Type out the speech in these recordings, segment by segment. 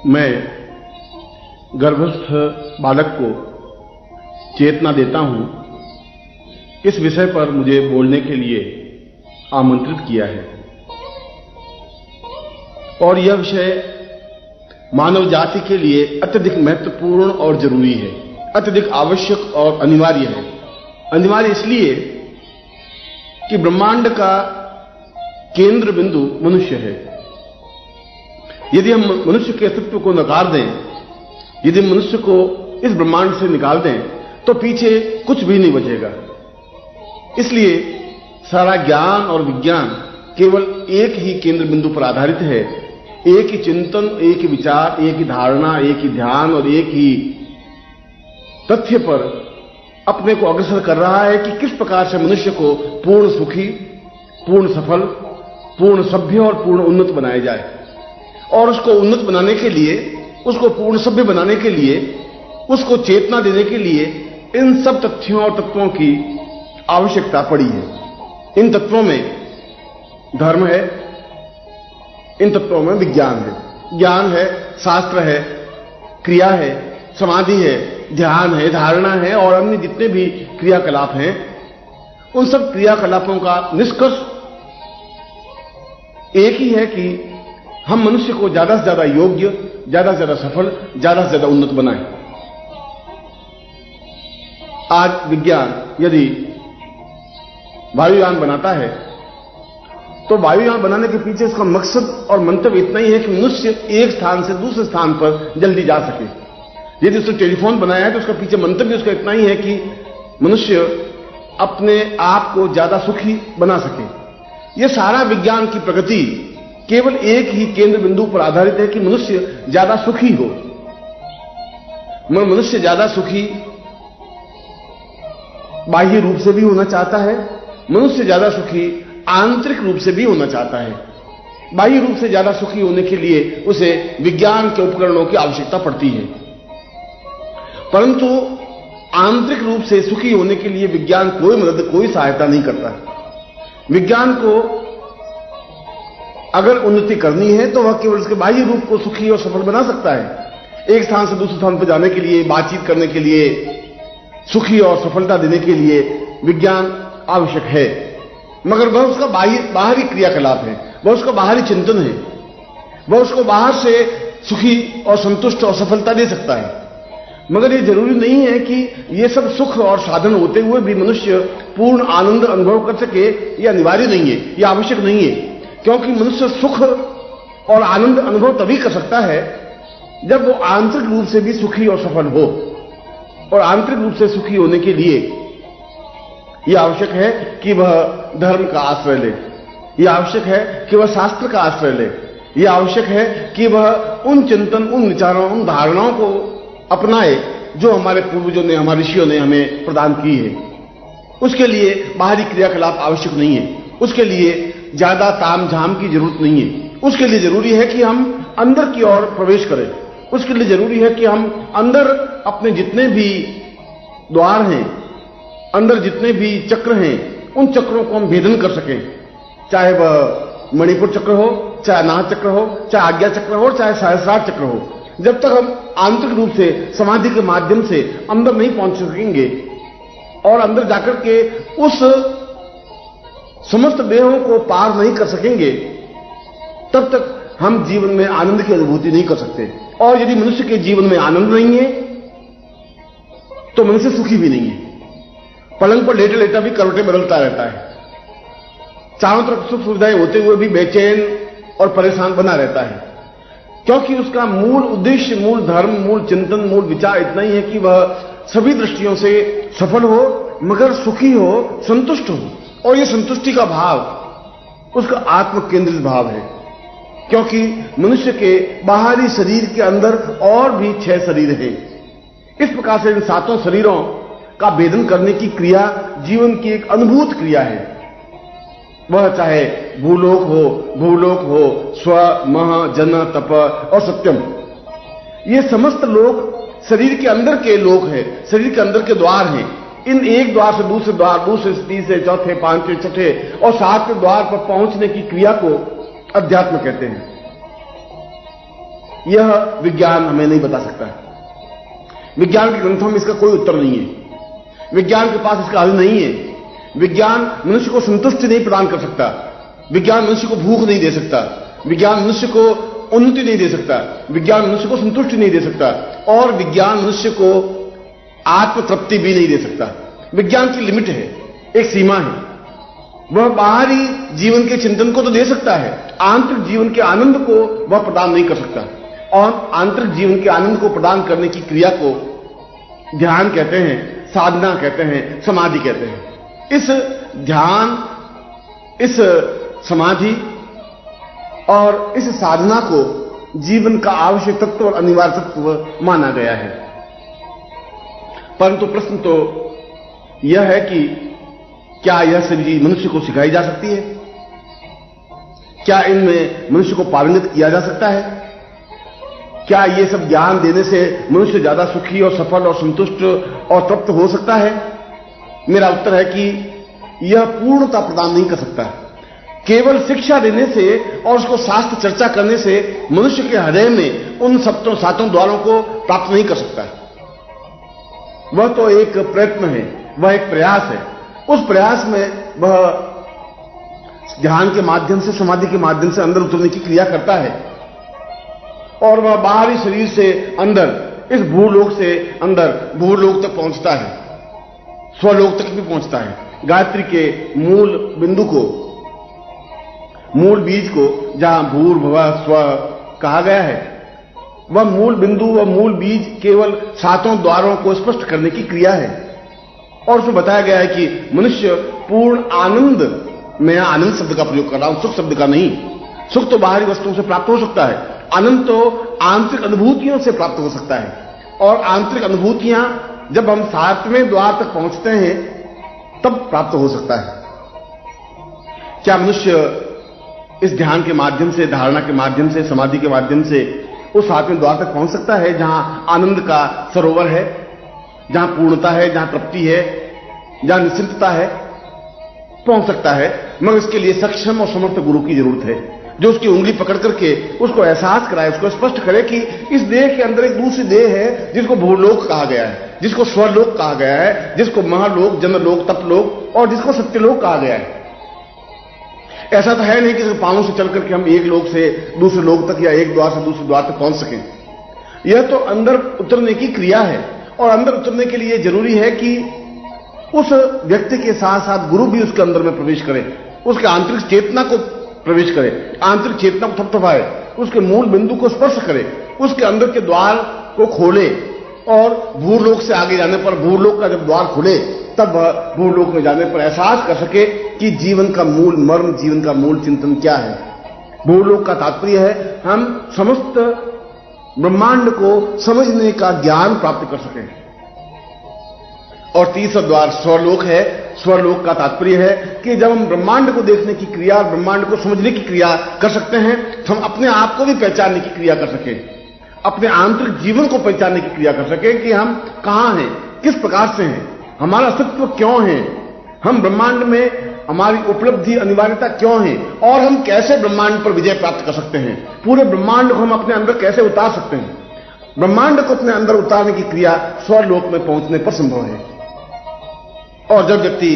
मैं गर्भस्थ बालक को चेतना देता हूं, इस विषय पर मुझे बोलने के लिए आमंत्रित किया है। और यह विषय मानव जाति के लिए अत्यधिक महत्वपूर्ण और जरूरी है, अत्यधिक आवश्यक और अनिवार्य है। अनिवार्य इसलिए कि ब्रह्मांड का केंद्र बिंदु मनुष्य है। यदि हम मनुष्य के अस्तित्व को नकार दें, यदि मनुष्य को इस ब्रह्मांड से निकाल दें, तो पीछे कुछ भी नहीं बचेगा। इसलिए सारा ज्ञान और विज्ञान केवल एक ही केंद्र बिंदु पर आधारित है। एक ही चिंतन, एक ही विचार, एक ही धारणा, एक ही ध्यान और एक ही तथ्य पर अपने को अग्रसर कर रहा है कि किस प्रकार से मनुष्य को पूर्ण सुखी, पूर्ण सफल, पूर्ण सभ्य और पूर्ण उन्नत बनाया जाए। और उसको उन्नत बनाने के लिए, उसको पूर्ण सभ्य बनाने के लिए, उसको चेतना देने के लिए इन सब तथ्यों और तत्वों की आवश्यकता पड़ी है। इन तत्वों में धर्म है, इन तत्वों में विज्ञान है। ज्ञान है, शास्त्र है, क्रिया है, समाधि है, ध्यान है, धारणा है और अन्य जितने भी क्रियाकलाप हैं, उन सब क्रियाकलापों का निष्कर्ष एक ही है कि हम मनुष्य को ज्यादा से ज्यादा योग्य, ज्यादा से ज्यादा सफल, ज्यादा से ज्यादा उन्नत बनाएं। आज विज्ञान यदि वायुयान बनाता है तो वायुयान बनाने के पीछे इसका मकसद और मंतव्य इतना ही है कि मनुष्य एक स्थान से दूसरे स्थान पर जल्दी जा सके। यदि उसने टेलीफोन बनाया है तो उसका पीछे मंतव्य उसका इतना ही है कि मनुष्य अपने आप को ज्यादा सुखी बना सके। यह सारा विज्ञान की प्रगति केवल एक ही केंद्र बिंदु पर आधारित है कि मनुष्य ज्यादा सुखी हो। मनुष्य ज्यादा सुखी बाह्य रूप से भी होना चाहता है, मनुष्य ज्यादा सुखी आंतरिक रूप से भी होना चाहता है। बाह्य रूप से ज्यादा सुखी होने के लिए उसे विज्ञान के उपकरणों की आवश्यकता पड़ती है, परंतु आंतरिक रूप से सुखी होने के लिए विज्ञान कोई मदद, कोई सहायता नहीं करता। विज्ञान को अगर उन्नति करनी है तो वह केवल उसके बाह्य रूप को सुखी और सफल बना सकता है। एक स्थान से दूसरे स्थान पर जाने के लिए, बातचीत करने के लिए, सुखी और सफलता देने के लिए विज्ञान आवश्यक है, मगर वह उसका बाहरी क्रियाकलाप है, वह उसका बाहरी चिंतन है, वह उसको बाहर से सुखी और संतुष्ट और सफलता दे सकता है। मगर यह जरूरी नहीं है कि यह सब सुख और साधन होते हुए भी मनुष्य पूर्ण आनंद अनुभव कर सके। यह अनिवार्य नहीं है, यह आवश्यक नहीं है, क्योंकि मनुष्य सुख और आनंद अनुभव तभी कर सकता है जब वो आंतरिक रूप से भी सुखी और सफल हो। और आंतरिक रूप से सुखी होने के लिए यह आवश्यक है कि वह धर्म का आश्रय ले, यह आवश्यक है कि वह शास्त्र का आश्रय ले, यह आवश्यक है कि वह उन चिंतन, उन विचारों, उन धारणाओं को अपनाए जो हमारे पूर्वजों ने, हमारे ऋषियों ने हमें प्रदान की है। उसके लिए बाहरी क्रियाकलाप आवश्यक नहीं है, उसके लिए ज्यादा तामझाम की जरूरत नहीं है। उसके लिए जरूरी है कि हम अंदर की ओर प्रवेश करें। उसके लिए जरूरी है कि हम अंदर अपने जितने भी द्वार हैं, अंदर जितने भी चक्र हैं, उन चक्रों को हम भेदन कर सकें। चाहे वह मणिपुर चक्र हो, चाहे नाह चक्र हो, चाहे आज्ञा चक्र हो, चाहे सहस्रार चक्र हो। जब तक हम आंतरिक रूप से समाधि के माध्यम से अंदर नहीं पहुंच सकेंगे और अंदर जाकर के उस समस्त देहों को पार नहीं कर सकेंगे, तब तक हम जीवन में आनंद की अनुभूति नहीं कर सकते। और यदि मनुष्य के जीवन में आनंद नहीं है तो मनुष्य सुखी भी नहीं है। पलंग पर लेटे लेटा भी करवटें बदलता रहता है, चारों तरफ सुख सुविधाएं होते हुए भी बेचैन और परेशान बना रहता है, क्योंकि उसका मूल उद्देश्य, मूल धर्म, मूल चिंतन, मूल विचार इतना ही है कि वह सभी दृष्टियों से सफल हो, मगर सुखी हो, संतुष्ट हो। और यह संतुष्टि का भाव उसका आत्म केंद्रित भाव है, क्योंकि मनुष्य के बाहरी शरीर के अंदर और भी 6 शरीर हैं। इस प्रकार से इन 7 शरीरों का भेदन करने की क्रिया जीवन की एक अनुभूत क्रिया है। वह चाहे भूलोक हो, भूलोक हो, स्व, मह, जन, तप और सत्यम, ये समस्त लोक शरीर के अंदर के लोक है, शरीर के अंदर के द्वार हैं। इन एक द्वार से दूसरे द्वार, दूसरे से तीसरे, चौथे, पांचवें, छठे और 7वें द्वार पर पहुंचने की क्रिया को अध्यात्म कहते हैं। यह विज्ञान हमें नहीं बता सकता है। विज्ञान के ग्रंथों में इसका कोई उत्तर नहीं है। विज्ञान के पास इसका हल नहीं है। विज्ञान मनुष्य को संतुष्टि नहीं प्रदान कर सकता। विज्ञान मनुष्य को भूख नहीं दे सकता। विज्ञान मनुष्य को उन्नति नहीं दे सकता। विज्ञान मनुष्य को संतुष्टि नहीं दे सकता और विज्ञान मनुष्य को आत्मतृप्ति भी नहीं दे सकता। विज्ञान की लिमिट है, एक सीमा है। वह बाहरी जीवन के चिंतन को तो दे सकता है, आंतरिक जीवन के आनंद को वह प्रदान नहीं कर सकता। और आंतरिक जीवन के आनंद को प्रदान करने की क्रिया को ध्यान कहते हैं, साधना कहते हैं, समाधि कहते हैं। इस ध्यान, इस समाधि और इस साधना को जीवन का आवश्यक तत्व और अनिवार्य तत्व माना गया है। परंतु प्रश्न तो यह है कि क्या यह सभी मनुष्य को सिखाई जा सकती है? क्या इनमें मनुष्य को पारंगत किया जा सकता है? क्या ये सब ज्ञान देने से मनुष्य ज्यादा सुखी और सफल और संतुष्ट और तृप्त हो सकता है? मेरा उत्तर है कि यह पूर्णता प्रदान नहीं कर सकता। केवल शिक्षा देने से और उसको शास्त्र चर्चा करने से मनुष्य के हृदय में उन सातों द्वारों को प्राप्त नहीं कर सकता। वह तो एक प्रयत्न है, वह एक प्रयास है। उस प्रयास में वह ध्यान के माध्यम से, समाधि के माध्यम से अंदर उतरने की क्रिया करता है और वह बाहरी शरीर से अंदर, इस भूलोक से अंदर भूलोक तक पहुंचता है, स्वलोक तक भी पहुंचता है। गायत्री के मूल बिंदु को, मूल बीज को, जहां भूर्भुवः स्वः कहा गया है, वह मूल बिंदु, वह मूल बीज केवल सातों द्वारों को स्पष्ट करने की क्रिया है। और उसमें बताया गया है कि मनुष्य पूर्ण आनंद, मैं आनंद शब्द का प्रयोग कर रहा हूं, सुख शब्द का नहीं। सुख तो बाहरी वस्तुओं से प्राप्त हो सकता है, आनंद तो आंतरिक अनुभूतियों से प्राप्त हो सकता है। और आंतरिक अनुभूतियां जब हम सातवें द्वार तक पहुंचते हैं तब प्राप्त हो सकता है। क्या मनुष्य इस ध्यान के माध्यम से, धारणा के माध्यम से, समाधि के माध्यम से उस सातवें द्वार तक पहुंच सकता है जहां आनंद का सरोवर है, जहां पूर्णता है, जहां तृप्ति है, जहां निश्चिंतता है? पहुंच सकता है, मगर इसके लिए सक्षम और समर्थ गुरु की जरूरत है, जो उसकी उंगली पकड़ करके उसको एहसास कराए, उसको स्पष्ट करे कि इस देह के अंदर एक दूसरी देह है जिसको भूलोक कहा गया है, जिसको स्वलोक कहा गया है, जिसको महालोक, जनलोक, तपलोक और जिसको सत्यलोक कहा गया है। ऐसा तो है नहीं कि पांवों से चल करके हम एक लोक से दूसरे लोक तक या एक द्वार से दूसरे द्वार तक पहुंच सकें। यह तो अंदर उतरने की क्रिया है और अंदर उतरने के लिए जरूरी है कि उस व्यक्ति के साथ साथ गुरु भी उसके अंदर में प्रवेश करे, उसके आंतरिक चेतना को प्रवेश करे, आंतरिक चेतना को थपथपाए, उसके मूल बिंदु को स्पर्श करे, उसके अंदर के द्वार को खोले और भूलोक से आगे जाने पर, भूलोक का जब द्वार खुले तब भूलोक में जाने पर एहसास कर सके कि जीवन का मूल मर्म, जीवन का मूल चिंतन क्या है। भूलोक का तात्पर्य है हम समस्त ब्रह्मांड को समझने का ज्ञान प्राप्त कर सकें। और तीसरा द्वार स्वलोक है। स्वलोक का तात्पर्य है कि जब हम ब्रह्मांड को देखने की क्रिया, ब्रह्मांड को समझने की क्रिया कर सकते हैं तो हम अपने आप को भी पहचानने की क्रिया कर सकें, अपने आंतरिक जीवन को पहचानने की क्रिया कर सकें कि हम कहां हैं, किस प्रकार से हैं, हमारा अस्तित्व क्यों है, हम ब्रह्मांड में हमारी उपलब्धि, अनिवार्यता क्यों है और हम कैसे ब्रह्मांड पर विजय प्राप्त कर सकते हैं, पूरे ब्रह्मांड को हम अपने अंदर कैसे उतार सकते हैं। ब्रह्मांड को अपने अंदर उतारने की क्रिया स्वलोक में पहुंचने पर संभव है। और जब व्यक्ति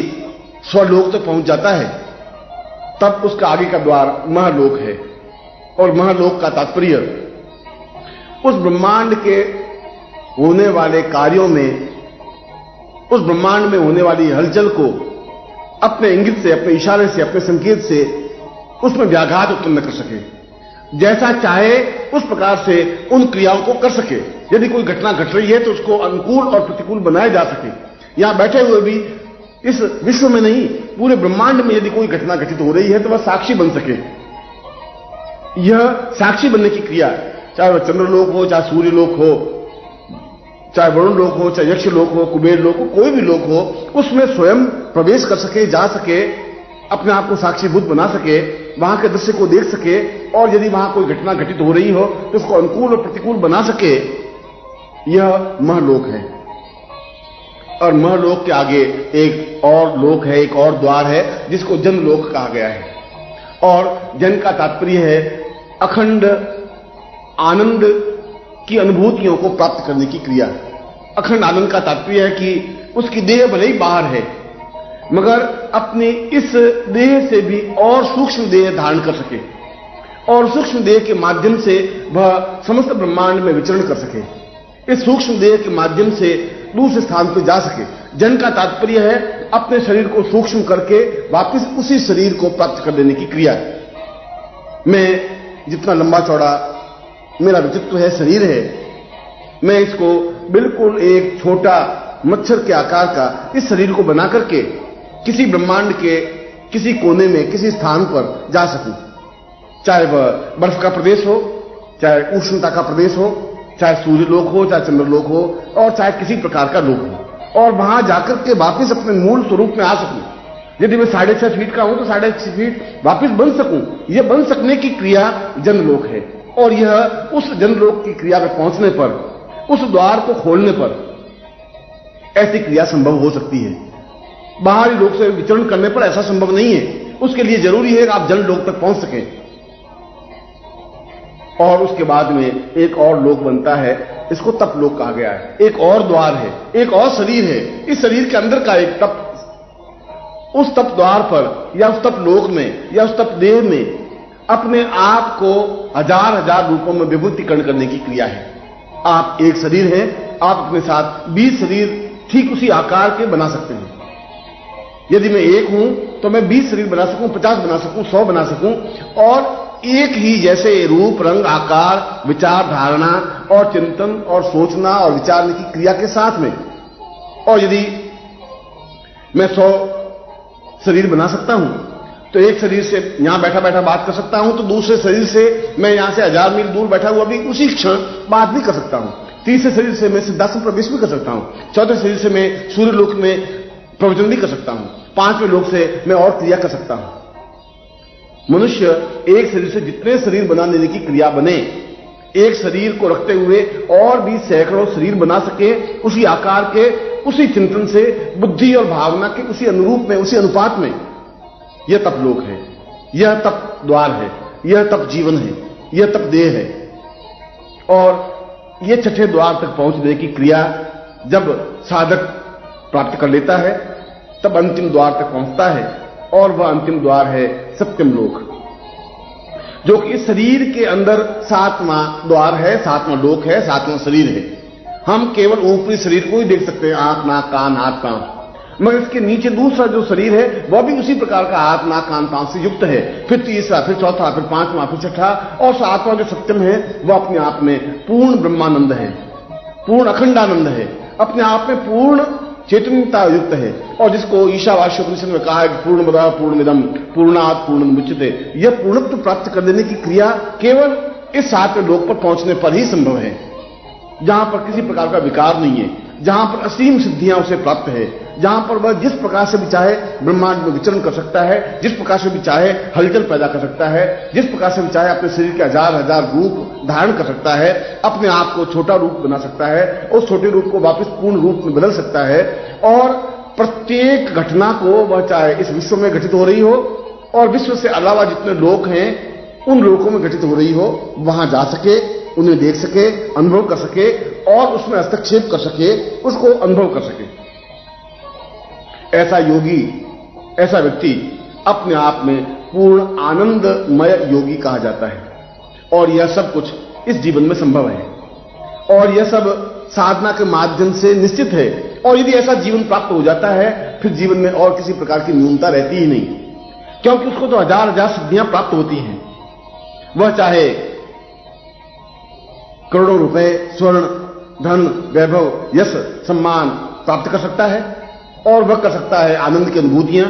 स्वलोक तक पहुंच जाता है तब उसका आगे का द्वार महलोक है। और महलोक का तात्पर्य उस ब्रह्मांड के होने वाले कार्यों में, उस ब्रह्मांड में होने वाली हलचल को अपने इंगित से, अपने इशारे से, अपने संकेत से उसमें व्याघात उत्पन्न कर सके, जैसा चाहे उस प्रकार से उन क्रियाओं को कर सके। यदि कोई घटना घट रही है तो उसको अनुकूल और प्रतिकूल बनाया जा सके। यहां बैठे हुए भी इस विश्व में नहीं, पूरे ब्रह्मांड में यदि कोई घटना घटित हो रही है तो वह साक्षी बन सके। यह साक्षी बनने की क्रिया, चाहे वह चंद्रलोक हो, चाहे सूर्यलोक हो, चाहे वरुण लोक हो, चाहे यक्ष लोक हो, कुबेर लोक हो, कोई भी लोक हो, उसमें स्वयं प्रवेश कर सके, जा सके, अपने आप को साक्षीभूत बना सके, वहां के दृश्य को देख सके और यदि वहां कोई घटना घटित हो रही हो तो उसको अनुकूल और प्रतिकूल बना सके। यह महलोक है। और महलोक के आगे एक और लोक है, एक और द्वार है जिसको जनलोक कहा गया है। और जन का तात्पर्य है अखंड आनंद की अनुभूतियों को प्राप्त करने की क्रिया है। अखंड आनंद का तात्पर्य है कि उसकी देह भले ही बाहर है, मगर अपने इस देह से भी और सूक्ष्म देह धारण कर सके और सूक्ष्म देह के माध्यम से वह समस्त ब्रह्मांड में विचरण कर सके, इस सूक्ष्म देह के माध्यम से दूसरे स्थान पर जा सके। जन का तात्पर्य है अपने शरीर को सूक्ष्म करके वापस उसी शरीर को प्राप्त कर लेने की क्रिया। मैं जितना लंबा चौड़ा मेरा व्यक्तित्व है, शरीर है, मैं इसको बिल्कुल एक छोटा मच्छर के आकार का इस शरीर को बना करके किसी ब्रह्मांड के किसी कोने में किसी स्थान पर जा सकूं, चाहे वह बर्फ का प्रदेश हो, चाहे उष्णता का प्रदेश हो, चाहे सूर्यलोक हो, चाहे चंद्रलोक हो, और चाहे किसी प्रकार का लोक हो, और वहां जाकर के वापस अपने मूल स्वरूप में आ सकूं। यदि मैं 6.5 फीट का हूं तो 6.5 फीट वापस बन सकूं। यह बन सकने की क्रिया जनलोक है, और यह उस जनलोक की क्रिया में पहुंचने पर, उस द्वार को खोलने पर ऐसी क्रिया संभव हो सकती है। बाहरी लोक से विचरण करने पर ऐसा संभव नहीं है। उसके लिए जरूरी है कि आप जनलोक तक पहुंच सकें, और उसके बाद में एक और लोक बनता है, इसको तप लोक कहा गया है। एक और द्वार है, एक और शरीर है, इस शरीर के अंदर का एक तप, उस तप द्वार पर या उस तप लोक में या उस तप देव में अपने आप को हजार हजार रूपों में विभूतिकरण करने की क्रिया है। आप एक शरीर हैं, आप अपने साथ 20 शरीर ठीक उसी आकार के बना सकते हैं। यदि मैं एक हूं तो मैं 20 शरीर बना सकूं, 50 बना सकूं, 100 बना सकूं, और एक ही जैसे रूप, रंग, आकार, विचार, धारणा और चिंतन और सोचना और विचारने की क्रिया के साथ में। और यदि मैं 100 शरीर बना सकता हूं तो एक शरीर से यहां बैठा बैठा बात कर सकता हूं, तो दूसरे शरीर से मैं यहां से 1000 मील दूर बैठा हुआ भी उसी क्षण बात भी कर सकता हूं। तीसरे शरीर से मैं सिद्धाश्रम प्रवेश भी कर सकता हूं। चौथे शरीर से मैं सूर्यलोक में प्रवचन भी कर सकता हूं। 5वें लोक से मैं और क्रिया कर सकता हूं। मनुष्य एक शरीर से जितने शरीर बना लेने की क्रिया बने, एक शरीर को रखते हुए और भी सैकड़ों शरीर बना सके, उसी आकार के, उसी चिंतन से, बुद्धि और भावना के उसी अनुरूप में, उसी अनुपात में, यह तप लोक है, यह तप द्वार है, यह तप जीवन है, यह तप देह है। और यह छठे द्वार तक पहुंचने की क्रिया जब साधक प्राप्त कर लेता है, तब अंतिम द्वार तक पहुंचता है, और वह अंतिम द्वार है सत्यम लोक, जो कि इस शरीर के अंदर 7वां द्वार है, 7वां लोक है, 7वां शरीर है। हम केवल ऊपरी शरीर को ही देख सकते हैं, आंख, नाक, कान, हाथ, पांव, मगर इसके नीचे दूसरा जो शरीर है वह भी उसी प्रकार का हाथ, नाक, कान, पांव से युक्त है। फिर तीसरा, फिर चौथा, फिर 5वां, फिर 6ठा, और 7वां जो सत्यम है वह अपने आप में पूर्ण ब्रह्मानंद है, पूर्ण अखंडानंद है, अपने आप में पूर्ण चैतन्यता युक्त है, और जिसको ईशावास्य उपनिषद में कहा है कि पूर्णमदः पूर्णमिदं पूर्णात् पूर्णमुदच्यते। यह पूर्णत्व प्राप्त कर लेने की क्रिया केवल इस 7वें लोक पर पहुंचने पर ही संभव है, जहां पर किसी प्रकार का विकार नहीं है, जहां पर असीम सिद्धियां उसे प्राप्त है, जहां पर वह जिस प्रकार से भी चाहे ब्रह्मांड में विचरण कर सकता है, जिस प्रकार से भी चाहे हलचल पैदा कर सकता है, जिस प्रकार से भी चाहे अपने शरीर के हजार हजार रूप धारण कर सकता है, अपने आप को छोटा रूप बना सकता है, उस छोटे रूप को वापस पूर्ण रूप में बदल सकता है, और प्रत्येक घटना को वह चाहे इस विश्व में घटित हो रही हो और विश्व से अलावा जितने लोक हैं उन लोकों में घटित हो रही हो, वहां जा सके, उन्हें देख सके, अनुभव कर सके, और उसमें हस्तक्षेप कर सके, उसको अनुभव कर सके। ऐसा योगी, ऐसा व्यक्ति अपने आप में पूर्ण आनंदमय योगी कहा जाता है। और यह सब कुछ इस जीवन में संभव है, और यह सब साधना के माध्यम से निश्चित है। और यदि ऐसा जीवन प्राप्त हो जाता है, फिर जीवन में और किसी प्रकार की न्यूनता रहती ही नहीं, क्योंकि उसको तो हजार हजार सिद्धियां प्राप्त होती हैं। वह चाहे करोड़ों रुपए, स्वर्ण, धन, वैभव, यश, सम्मान प्राप्त कर सकता है, और वह कर सकता है आनंद की अनुभूतियां।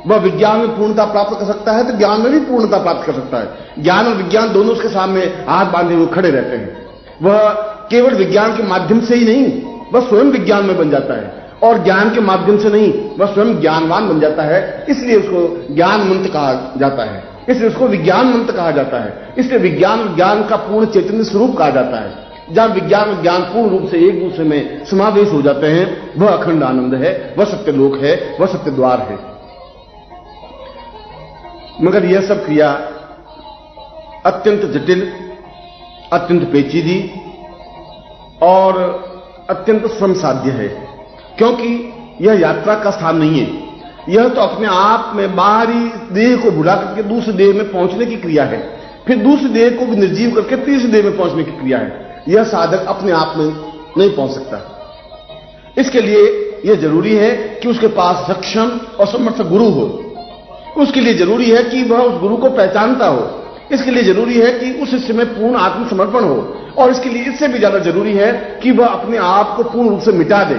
वह विज्ञान में पूर्णता प्राप्त कर सकता है तो ज्ञान में भी पूर्णता प्राप्त कर सकता है। ज्ञान और विज्ञान दोनों उसके सामने हाथ बांधे हुए खड़े रहते हैं। वह केवल विज्ञान के माध्यम से ही नहीं, वह स्वयं विज्ञान में बन जाता है, और ज्ञान के माध्यम से नहीं, वह स्वयं ज्ञानवान बन जाता है। इसलिए उसको ज्ञान मंत्र कहा जाता है, इसलिए उसको विज्ञान मंत्र कहा जाता है, इसलिए विज्ञान ज्ञान का पूर्ण चैतन्य स्वरूप कहा जाता है। जहां विज्ञान और ज्ञान पूर्ण रूप से एक दूसरे में समावेश हो जाते हैं, वह अखंड आनंद है, वह सत्य लोक है, वह सत्य द्वार है। मगर यह सब क्रिया अत्यंत जटिल अत्यंत पेचीदी और अत्यंत श्रम साध्य है, क्योंकि यह यात्रा का स्थान नहीं है। यह तो अपने आप में बाहरी देह को भुला करके दूसरे देह में पहुंचने की क्रिया है, फिर दूसरे देह को भी निर्जीव करके तीसरे देह में पहुंचने की क्रिया है। यह साधक अपने आप में नहीं पहुंच सकता। इसके लिए यह जरूरी है कि उसके पास सक्षम और समर्थ गुरु हो। उसके लिए जरूरी है कि वह उस गुरु को पहचानता हो। इसके लिए जरूरी है कि उस शिष्य में पूर्ण आत्मसमर्पण हो, और इसके लिए इससे भी ज्यादा जरूरी है कि वह अपने आप को पूर्ण रूप से मिटा दे,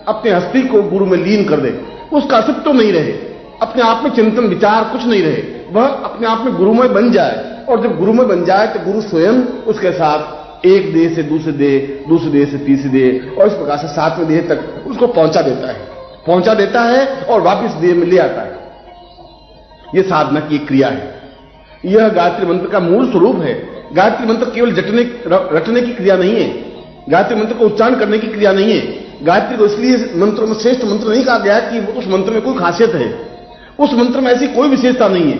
अपने हस्ती को गुरु में लीन कर दे, उसका अस्तित्व तो नहीं रहे, अपने आप में चिंतन विचार कुछ नहीं रहे, वह अपने आप में गुरुमय बन जाए। और जब गुरुमय बन जाए तो गुरु स्वयं उसके साथ एक देह से दूसरे देह, दूसरे देह से तीसरे देह, और इस प्रकार से सातवें देह तक उसको पहुंचा देता है और वापिस देह में ले आता है। यह साधना की क्रिया है। यह गायत्री मंत्र का मूल स्वरूप है। गायत्री मंत्र केवल रटने की क्रिया नहीं है। गायत्री मंत्र को उच्चारण करने की क्रिया नहीं है। गायत्री को इसलिए मंत्रों में श्रेष्ठ मंत्र नहीं कहा गया कि उस मंत्र में कोई खासियत है। उस मंत्र में ऐसी कोई विशेषता नहीं है।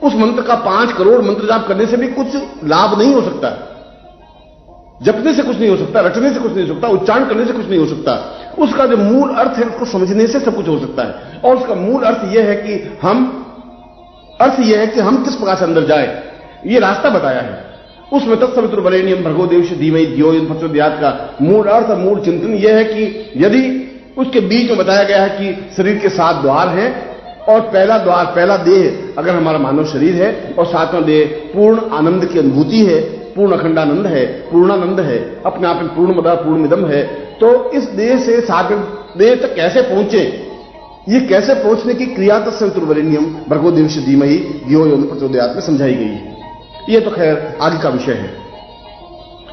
उस मंत्र का 5 करोड़ मंत्र जाप करने से भी कुछ लाभ नहीं हो सकता। जपने से कुछ नहीं हो सकता, रटने से कुछ नहीं हो सकता, उच्चारण करने से कुछ नहीं हो सकता। उसका जो मूल अर्थ है उसको समझने से सब कुछ हो सकता है। और उसका मूल अर्थ यह है कि हम किस प्रकार से अंदर जाए, ये रास्ता बताया है। उसमें तत्सवितुर्वरेण्यं भर्गो देवस्य धीमहि धियो यो न प्रचोदयात् का मूल अर्थ और मूल चिंतन यह है कि यदि उसके बीच में बताया गया है कि शरीर के 7 द्वार हैं, और पहला द्वार, पहला देह अगर हमारा मानव शरीर है, और 7वां देह पूर्ण आनंद की अनुभूति है, पूर्ण अखंडानंद है, पूर्णानंद है, अपने आप में पूर्ण मदा पूर्ण मिदम है, तो इस देह से 7वें देह तक कैसे पहुंचे, ये कैसे पहुंचने की क्रिया तत्सवितुर्वरेण्यं भर्गो देवस्य धीमहि धियो यो न प्रचोदयात् में समझाई गई है। ये तो खैर आगे का विषय है,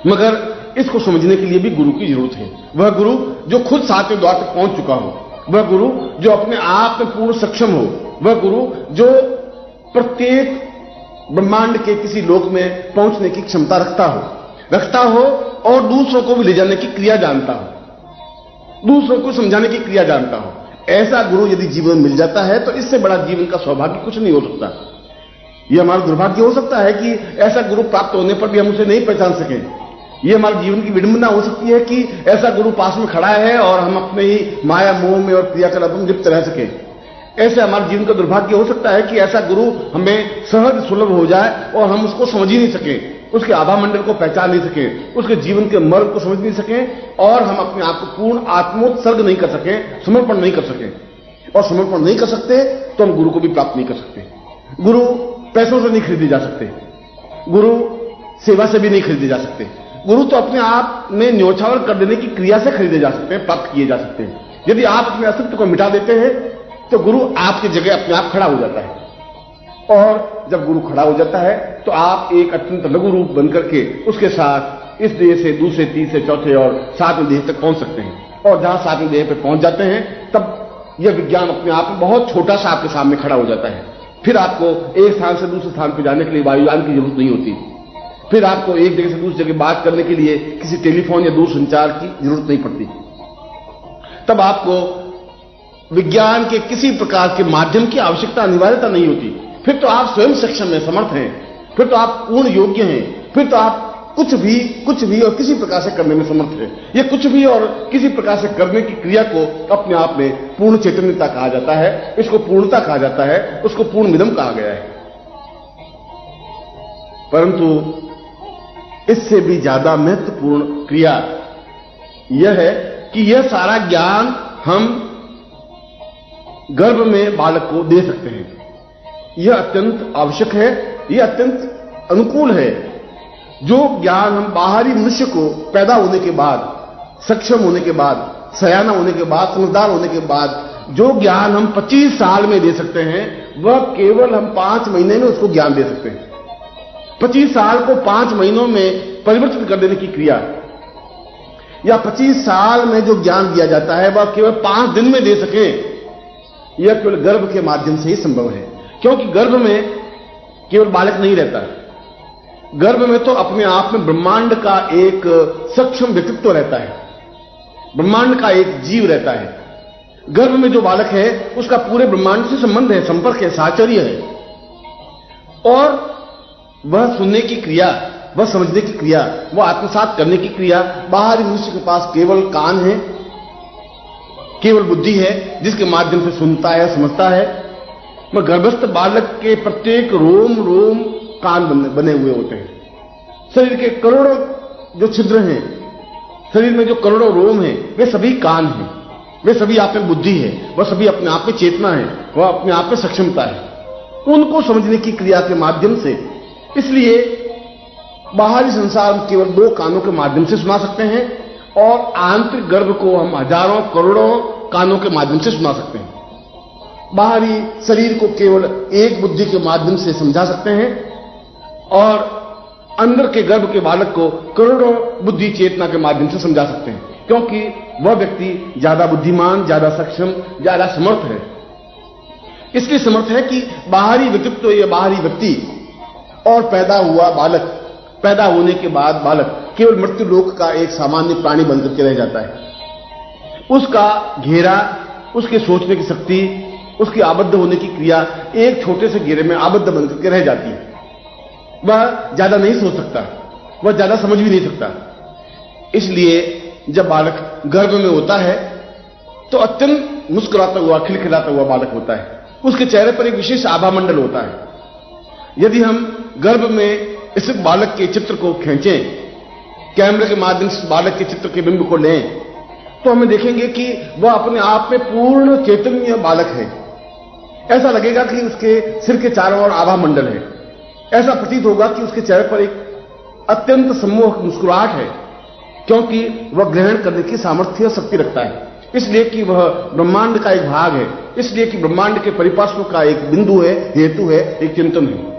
मगर इसको समझने के लिए भी गुरु की जरूरत है। वह गुरु जो खुद 7वें द्वार तक पहुंच चुका हो, वह गुरु जो अपने आप में पूर्ण सक्षम हो, वह गुरु जो प्रत्येक ब्रह्मांड के किसी लोक में पहुंचने की क्षमता रखता हो और दूसरों को भी ले जाने की क्रिया जानता हो, दूसरों को समझाने की क्रिया जानता हो। ऐसा गुरु यदि जीवन में मिल जाता है तो इससे बड़ा जीवन का सौभाग्य कुछ नहीं हो सकता। यह हमारा दुर्भाग्य हो सकता है कि ऐसा गुरु प्राप्त होने पर भी हम उसे नहीं पहचान सकें। यह हमारे जीवन की विडंबना हो सकती है कि ऐसा गुरु पास में खड़ा है और हम अपने ही माया मोह में और क्रियाकलाप में लिप्त रह सकें। ऐसे हमारे जीवन का दुर्भाग्य हो सकता है कि ऐसा गुरु हमें सहज सुलभ हो जाए और हम उसको समझ ही नहीं सकें, उसके आभा मंडल को पहचान नहीं सकें, उसके जीवन के मर्म को समझ नहीं सकें, और हम अपने आप को पूर्ण आत्मोत्सर्ग नहीं कर सकें, समर्पण नहीं कर सकें। और समर्पण नहीं कर सकते तो हम गुरु को भी प्राप्त नहीं कर सकते। गुरु पैसों से नहीं खरीदे जा सकते, गुरु सेवा से भी नहीं खरीदे जा सकते। गुरु तो अपने आप में न्योछावर कर देने की क्रिया से खरीदे जा सकते हैं, प्राप्त किए जा सकते हैं। यदि आप अपने अस्तित्व को मिटा देते हैं तो गुरु आपकी जगह अपने आप खड़ा हो जाता है। और जब गुरु खड़ा हो जाता है तो आप एक अत्यंत लघु रूप बनकर के उसके साथ इस देह से दूसरे, तीसरे, चौथे और 7वें देह तक पहुंच सकते हैं। और जहां 7वें देह पर पहुंच जाते हैं तब यह विज्ञान अपने आप में बहुत छोटा सा आपके सामने खड़ा हो जाता है। फिर आपको एक स्थान से दूसरे स्थान पर जाने के लिए वायुयान की जरूरत नहीं होती। फिर आपको एक जगह से दूसरी जगह बात करने के लिए किसी टेलीफोन या दूरसंचार की जरूरत नहीं पड़ती। तब आपको विज्ञान के किसी प्रकार के माध्यम की आवश्यकता, अनिवार्यता नहीं होती। फिर तो आप स्वयं सक्षम हैं, समर्थ हैं, फिर तो आप पूर्ण योग्य हैं, फिर तो आप कुछ भी और किसी प्रकार से करने में समर्थ हैं। ये कुछ भी और किसी प्रकार से करने की क्रिया को अपने आप में पूर्ण चैतन्यता कहा जाता है, इसको पूर्णता कहा जाता है, उसको पूर्ण मिदम कहा गया है। परंतु इससे भी ज्यादा महत्वपूर्ण क्रिया यह है कि यह सारा ज्ञान हम गर्भ में बालक को दे सकते हैं। यह अत्यंत आवश्यक है, यह अत्यंत अनुकूल है। जो ज्ञान हम बाहरी मनुष्य को पैदा होने के बाद, सक्षम होने के बाद, सयाना होने के बाद, समझदार होने के बाद जो ज्ञान हम 25 साल में दे सकते हैं, वह केवल हम 5 महीने में उसको ज्ञान दे सकते हैं। 25 साल को 5 महीनों में परिवर्तित कर देने की क्रिया, या 25 साल में जो ज्ञान दिया जाता है वह केवल 5 दिन में दे सके, यह केवल गर्भ के माध्यम से ही संभव है। क्योंकि गर्भ में केवल बालक नहीं रहता, गर्भ में तो अपने आप में ब्रह्मांड का एक सक्षम व्यक्तित्व रहता है, ब्रह्मांड का एक जीव रहता है। गर्भ में जो बालक है उसका पूरे ब्रह्मांड से संबंध है, संपर्क है, साहचर्य है। और वह सुनने की क्रिया, वह समझने की क्रिया, वह आत्मसात करने की क्रिया बाहरी मनुष्य के पास केवल कान है, केवल बुद्धि है जिसके माध्यम से सुनता है, समझता है। मगर गर्भस्थ बालक के प्रत्येक रोम रोम कान बने हुए होते हैं। शरीर के करोड़ों जो छिद्र हैं, शरीर में जो करोड़ों रोम हैं, वे सभी कान हैं, वे सभी आप में बुद्धि है, वह सभी अपने आप में चेतना है, वह अपने आप में सक्षमता है, उनको समझने की क्रिया के माध्यम से। इसलिए बाहरी संसार हम केवल 2 कानों के माध्यम से सुना सकते हैं और आंतरिक गर्भ को हम हजारों करोड़ों कानों के माध्यम से सुना सकते हैं। बाहरी शरीर को केवल 1 बुद्धि के माध्यम से समझा सकते हैं और अंदर के गर्भ के बालक को करोड़ों बुद्धि चेतना के माध्यम से समझा सकते हैं, क्योंकि वह व्यक्ति ज्यादा बुद्धिमान, ज्यादा सक्षम, ज्यादा समर्थ है। इसलिए समर्थ है कि बाहरी व्यक्तित्व या बाहरी व्यक्ति और पैदा हुआ बालक, पैदा होने के बाद बालक केवल मृत्यु लोक का एक सामान्य प्राणी बनकर के रह जाता है। उसका घेरा, उसके सोचने की शक्ति, उसकी आबद्ध होने की क्रिया एक छोटे से घेरे में आबद्ध बनकर के रह जाती है। वह ज्यादा नहीं सोच सकता, वह ज्यादा समझ भी नहीं सकता। इसलिए जब बालक गर्भ में होता है तो अत्यंत मुस्कुराता हुआ, खिलखिलाता हुआ बालक होता है। उसके चेहरे पर एक विशेष आभा मंडल होता है। यदि हम गर्भ में इस बालक के चित्र को खींचें, कैमरे के माध्यम से बालक के चित्र के बिंब को लें, तो हमें देखेंगे कि वह अपने आप में पूर्ण चैतन्य बालक है। ऐसा लगेगा कि उसके सिर के चारों ओर आभा मंडल है। ऐसा प्रतीत होगा कि उसके चेहरे पर एक अत्यंत सम्मोहक मुस्कुराहट है, क्योंकि वह ग्रहण करने की सामर्थ्य शक्ति रखता है, इसलिए कि वह ब्रह्मांड का एक भाग है, इसलिए कि ब्रह्मांड के परिपार्श्व का एक बिंदु है, हेतु है, एक चिंतन है।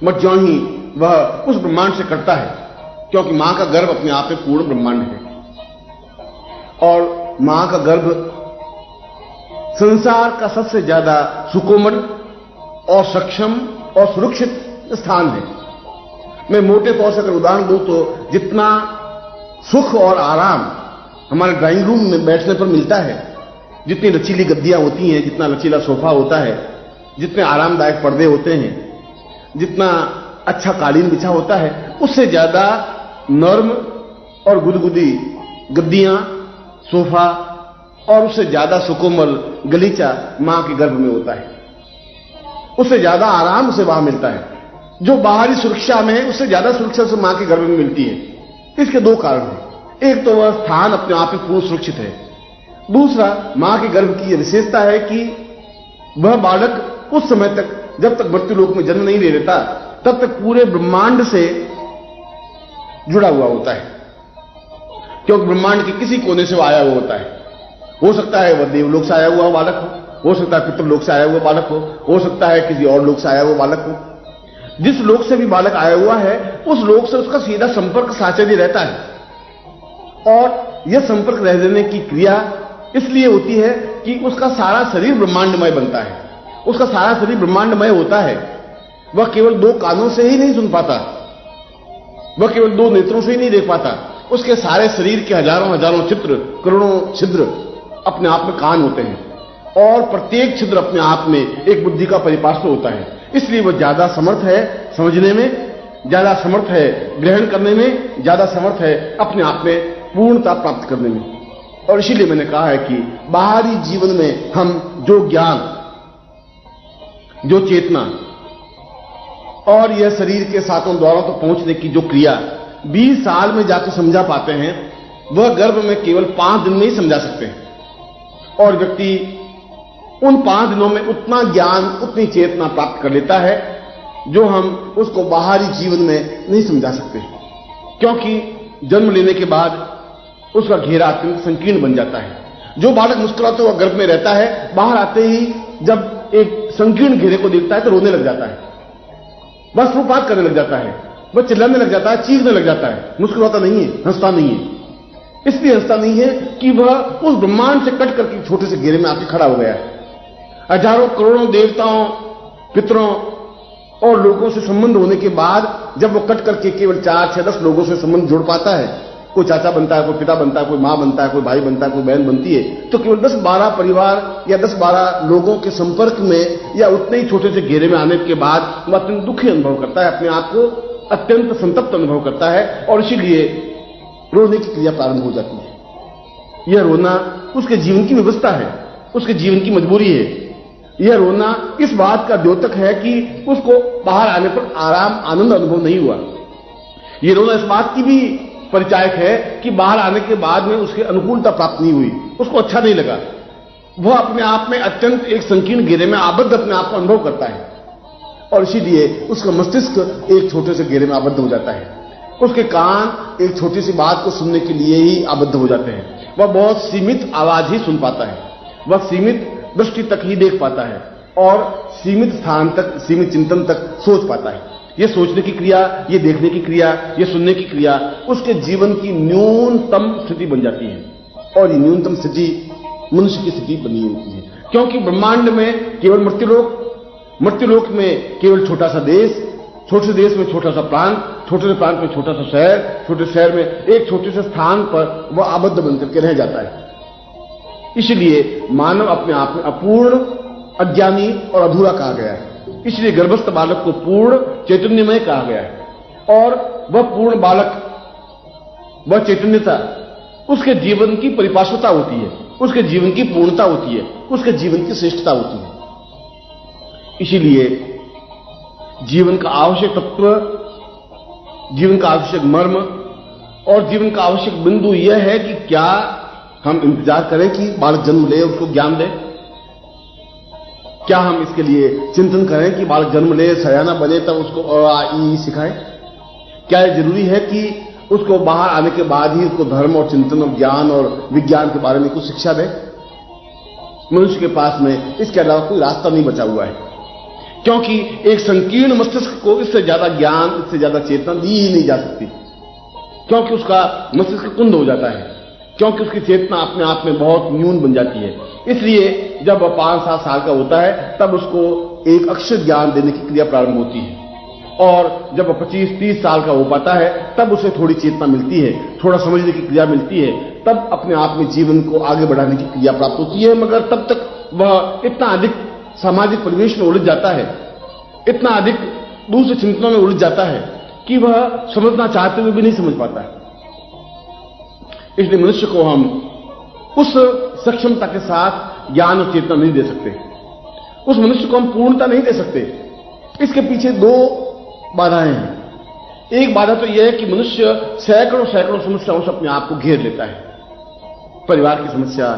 मत ज्यों ही वह उस ब्रह्मांड से कटता है, क्योंकि मां का गर्भ अपने आप में पूर्ण ब्रह्मांड है और मां का गर्भ संसार का सबसे ज्यादा सुकोमल और सक्षम और सुरक्षित स्थान है। मैं मोटे तौर से अगर उदाहरण दूं तो जितना सुख और आराम हमारे ड्राइंग रूम में बैठने पर मिलता है, जितनी लचीली गद्दियां होती हैं, जितना लचीला सोफा होता है, जितने आरामदायक पर्दे होते हैं, जितना अच्छा कालीन बिछा होता है, उससे ज्यादा नर्म और गुदगुदी गद्दियां, सोफा और उससे ज्यादा सुकोमल गलीचा मां के गर्भ में होता है। उससे ज्यादा आराम उसे वहां मिलता है। जो बाहरी सुरक्षा में है उससे ज्यादा सुरक्षा उसे मां के गर्भ में मिलती है। इसके 2 कारण हैं। एक तो वह स्थान अपने आप में पूर्ण सुरक्षित है, दूसरा मां के गर्भ की यह विशेषता है कि वह बालक उस समय तक, जब तक मृत्यु लोक में जन्म नहीं ले लेता, तब तक पूरे ब्रह्मांड से जुड़ा हुआ होता है, क्योंकि ब्रह्मांड के किसी कोने से वह आया हुआ होता है। हो सकता है वह देवलोक से आया हुआ बालक हो सकता है पितृलोक से आया हुआ बालक हो सकता है किसी और लोक से आया हुआ बालक हो। जिस लोक से भी बालक आया हुआ है, उस लोक से उसका सीधा संपर्क साचर्य रहता है और यह संपर्क रह देने की क्रिया इसलिए होती है कि उसका सारा शरीर ब्रह्मांडमय बनता है, उसका सारा शरीर ब्रह्मांडमय होता है। वह केवल 2 कानों से ही नहीं सुन पाता, वह केवल 2 नेत्रों से ही नहीं देख पाता, उसके सारे शरीर के हजारों हजारों चित्र, करोड़ों छिद्र अपने आप में कान होते हैं और प्रत्येक छिद्र अपने आप में एक बुद्धि का परिपार्श्व होता है। इसलिए वह ज्यादा समर्थ है समझने में, ज्यादा समर्थ है ग्रहण करने में, ज्यादा समर्थ है अपने आप में पूर्णता प्राप्त करने में। और इसीलिए मैंने कहा है कि बाहरी जीवन में हम जो ज्ञान, जो चेतना और यह शरीर के 7 द्वारों तक पहुंचने की जो क्रिया 20 साल में जाकर समझा पाते हैं, वह गर्भ में केवल 5 दिन में ही समझा सकते हैं। और व्यक्ति उन 5 दिनों में उतना ज्ञान, उतनी चेतना प्राप्त कर लेता है जो हम उसको बाहरी जीवन में नहीं समझा सकते, क्योंकि जन्म लेने के बाद उसका घेरा अत्यंत संकीर्ण बन जाता है। जो बालक मुस्कुराते हुआ गर्भ में रहता है, बाहर आते ही जब एक संकीर्ण घेरे को देखता है तो रोने लग जाता है, बस रूपात करने लग जाता है, वह चिल्लाने लग जाता है, चीखने लग जाता है। मुस्कुराता नहीं है, हंसता नहीं है। इसलिए हंसता नहीं है कि वह उस ब्रह्मांड से कट करके छोटे से घेरे में आके खड़ा हो गया है। हजारों करोड़ों देवताओं, पितरों और लोगों से संबंध होने के बाद जब वो कट करके केवल 4, 6, 10 लोगों से संबंध जोड़ पाता है, कोई चाचा बनता है, कोई पिता बनता है, कोई मां बनता है, कोई भाई बनता है, कोई बहन बनती है, तो केवल 10-12 परिवार या 10-12 लोगों के संपर्क में या उतने ही छोटे से घेरे में आने के बाद वह अत्यंत दुखी अनुभव करता है अपने आप को अत्यंत संतप्त अनुभव करता है और इसीलिए रोने की क्रिया प्रारंभ हो जाती है। यह रोना उसके जीवन की व्यवस्था है, उसके जीवन की मजबूरी है। यह रोना इस बात का द्योतक है कि उसको बाहर आने पर आराम आनंद अनुभव नहीं हुआ। यह रोना इस बात की भी परिचायक है कि बाहर आने के बाद में उसके अनुकूलता प्राप्त नहीं हुई, उसको अच्छा नहीं लगा। वह अपने आप में अत्यंत एक संकीर्ण घेरे में आबद्ध अपने आप को अनुभव करता है और इसीलिए उसका मस्तिष्क एक छोटे से घेरे में आबद्ध हो जाता है। उसके कान एक छोटी सी बात को सुनने के लिए ही आबद्ध हो जाते हैं। वह बहुत सीमित आवाज ही सुन पाता है, वह सीमित दृष्टि तक ही देख पाता है और सीमित स्थान तक, सीमित चिंतन तक सोच पाता है। यह सोचने की क्रिया, यह देखने की क्रिया, यह सुनने की क्रिया उसके जीवन की न्यूनतम स्थिति बन जाती है और ये न्यूनतम स्थिति मनुष्य की स्थिति बनी होती है, क्योंकि ब्रह्मांड में केवल मृत्युलोक में केवल छोटा सा देश, छोटे से देश में छोटा सा प्रांत, छोटे से प्रांत में छोटा सा शहर, छोटे शहर में एक छोटे से स्थान पर वह आबद्ध बनकर के रह जाता है। इसलिए मानव अपने आप में अपूर्ण, अज्ञानी और अधूरा कहा गया है। इसलिए गर्भस्थ बालक को पूर्ण चैतन्यमय कहा गया है और वह पूर्ण बालक, वह चैतन्यता उसके जीवन की परिपार्श्वता होती है, उसके जीवन की पूर्णता होती है, उसके जीवन की श्रेष्ठता होती है। इसीलिए जीवन का आवश्यक तत्व, जीवन का आवश्यक मर्म और जीवन का आवश्यक बिंदु यह है कि क्या हम इंतजार करें कि बालक जन्म ले, उसको ज्ञान दे? क्या हम इसके लिए चिंतन करें कि बालक जन्म ले, सयाना बने, तब उसको अ आ ई सिखाएं? क्या यह जरूरी है कि उसको बाहर आने के बाद ही उसको धर्म और चिंतन और ज्ञान और विज्ञान के बारे में कुछ शिक्षा दे? मनुष्य के पास में इसके अलावा कोई रास्ता नहीं बचा हुआ है, क्योंकि एक संकीर्ण मस्तिष्क को इससे ज्यादा ज्ञान, इससे ज्यादा चेतना दी ही नहीं जा सकती, क्योंकि उसका मस्तिष्क कुंद हो जाता है, क्योंकि उसकी चेतना अपने आप में बहुत न्यून बन जाती है। इसलिए जब वह 5-7 साल का होता है तब उसको एक अक्षर ज्ञान देने की क्रिया प्रारंभ होती है और जब वह 25-30 साल का हो पाता है तब उसे थोड़ी चेतना मिलती है, थोड़ा समझने की क्रिया मिलती है, तब अपने आप में जीवन को आगे बढ़ाने की क्रिया प्राप्त होती है। मगर तब तक वह इतना अधिक सामाजिक परिवेश में उलझ जाता है, इतना अधिक दूसरे चिंतनों में उलझ जाता है कि वह समझना चाहते हुए भी नहीं समझ पाता है। इसलिए मनुष्य को हम उस सक्षमता के साथ ज्ञान और चेतना नहीं दे सकते, उस मनुष्य को हम पूर्णता नहीं दे सकते। इसके पीछे 2 बाधाएं हैं। एक बाधा तो यह है कि मनुष्य सैकड़ों समस्याओं से अपने आप को घेर लेता है। परिवार की समस्या,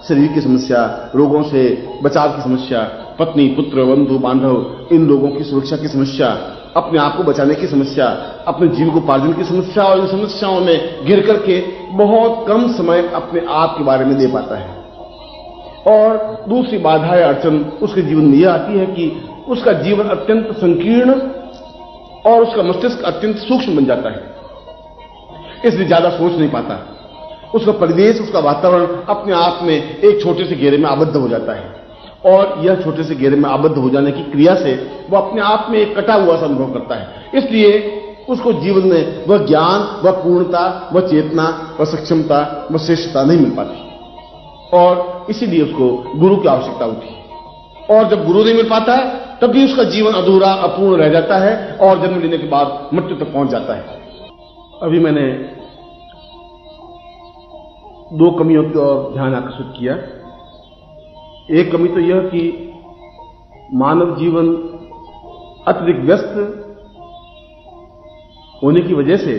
शरीर की समस्या, रोगों से बचाव की समस्या, पत्नी, पुत्र, बंधु, बांधव, इन लोगों की सुरक्षा की समस्या, अपने आप को बचाने की समस्या, अपने जीविकोपार्जन की समस्या, और इन समस्याओं में घिर करके बहुत कम समय अपने आप के बारे में दे पाता है। और दूसरी बाधा या अड़चन उसके जीवन में यह आती है कि उसका जीवन अत्यंत संकीर्ण और उसका मस्तिष्क अत्यंत सूक्ष्म बन जाता है, इसलिए ज्यादा सोच नहीं पाता। उसका परिवेश, उसका वातावरण अपने आप में एक छोटे से घेरे में आबद्ध हो जाता है और यह छोटे से घेरे में आबद्ध हो जाने की क्रिया से वह अपने आप में एक कटा हुआ सा अनुभव करता है। इसलिए उसको जीवन में वह ज्ञान, वह पूर्णता, वह चेतना, वह सक्षमता, वह श्रेष्ठता नहीं मिल पाती और इसीलिए उसको गुरु की आवश्यकता होती है। और जब गुरु नहीं मिल पाता है तब भी उसका जीवन अधूरा, अपूर्ण रह जाता है और जन्म लेने के बाद मृत्यु तक पहुंच जाता है। अभी मैंने 2 कमियों की ओर ध्यान आकर्षित किया। एक कमी तो यह कि मानव जीवन अत्यधिक व्यस्त होने की वजह से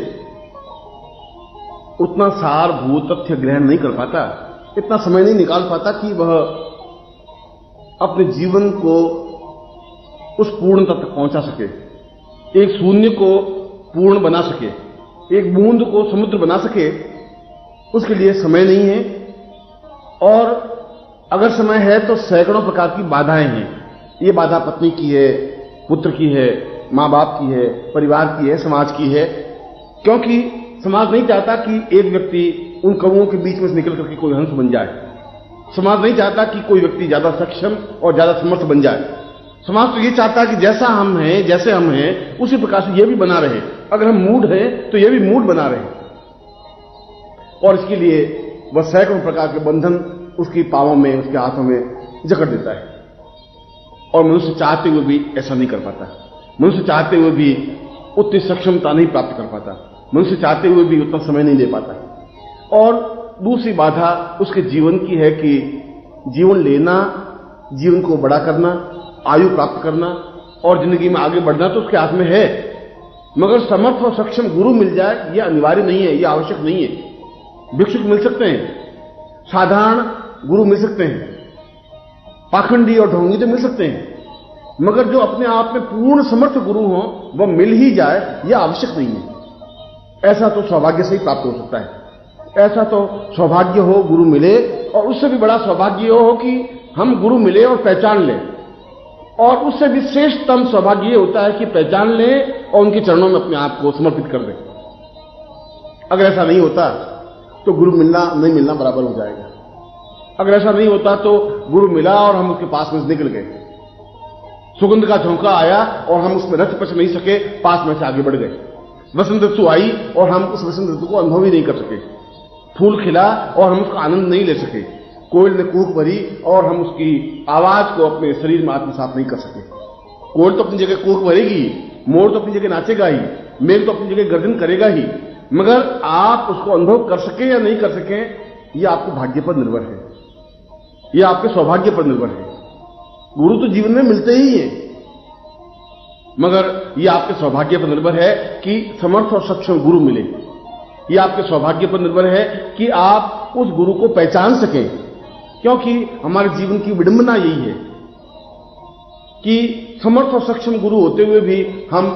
उतना सारभूत तथ्य ग्रहण नहीं कर पाता, इतना समय नहीं निकाल पाता कि वह अपने जीवन को उस पूर्णता तक पहुंचा सके, एक शून्य को पूर्ण बना सके, एक बूंद को समुद्र बना सके। उसके लिए समय नहीं है और अगर समय है तो सैकड़ों प्रकार की बाधाएं हैं। ये बाधा पत्नी की है, पुत्र की है, मां बाप की है, परिवार की है, समाज की है, क्योंकि समाज नहीं चाहता कि एक व्यक्ति उन कौओं के बीच में से निकल करके कोई हंस बन जाए। समाज नहीं चाहता कि कोई व्यक्ति ज्यादा सक्षम और ज्यादा समर्थ बन जाए। समाज तो ये चाहता है कि जैसा हम हैं, जैसे हम हैं, उसी प्रकार से ये भी बना रहे। अगर हम मूड हैं तो ये भी मूड बना रहे और इसके लिए वह सैकड़ों प्रकार के बंधन उसकी पांवों में, उसके हाथों में जकड़ देता है और मनुष्य चाहते हुए भी ऐसा नहीं कर पाता। मनुष्य चाहते हुए भी उतनी सक्षमता नहीं प्राप्त कर पाता, मनुष्य चाहते हुए भी उतना समय नहीं दे पाता। और दूसरी बाधा उसके जीवन की है कि जीवन लेना, जीवन को बड़ा करना, आयु प्राप्त करना और जिंदगी में आगे बढ़ना तो उसके हाथ में है, मगर समर्थ और सक्षम गुरु मिल जाए यह अनिवार्य नहीं है, यह आवश्यक नहीं है। भिक्षुक मिल सकते हैं, साधारण गुरु मिल सकते हैं, पाखंडी और ढोंगी तो मिल सकते हैं, मगर जो अपने आप में पूर्ण समर्थ गुरु हो वह मिल ही जाए यह आवश्यक नहीं है। ऐसा तो सौभाग्य से ही प्राप्त हो सकता है। ऐसा तो सौभाग्य हो गुरु मिले, और उससे भी बड़ा सौभाग्य हो कि हम गुरु मिले और पहचान लें, और उससे भी श्रेष्ठतम सौभाग्य ये होता है कि पहचान लें और उनके चरणों में अपने आप को समर्पित कर दें। अगर ऐसा नहीं होता तो गुरु मिलना नहीं मिलना बराबर हो जाएगा। अगर ऐसा नहीं होता तो गुरु मिला और हम उसके पास में से निकल गए, सुगंध का झोंका आया और हम उसमें रच पच नहीं सके, पास में से आगे बढ़ गए। वसंत ऋतु आई और हम उस वसंत ऋतु को अनुभव ही नहीं कर सके, फूल खिला और हम उसका आनंद नहीं ले सके, कोयल ने कूक भरी और हम उसकी आवाज को अपने शरीर में आत्मसात नहीं कर सके। कोयल तो अपनी जगह कूक भरेगी, मोर तो अपनी जगह नाचेगा ही, मेघ तो अपनी जगह गर्जन करेगा ही, मगर आप उसको अनुभव कर सके या नहीं कर सके यह आपके भाग्य पर निर्भर है, यह आपके सौभाग्य पर निर्भर है। गुरु तो जीवन में मिलते ही हैं, मगर यह आपके सौभाग्य पर निर्भर है कि समर्थ और सक्षम गुरु मिले। यह आपके सौभाग्य पर निर्भर है कि आप उस गुरु को पहचान सकें, क्योंकि हमारे जीवन की विडंबना यही है कि समर्थ और सक्षम गुरु होते हुए भी हम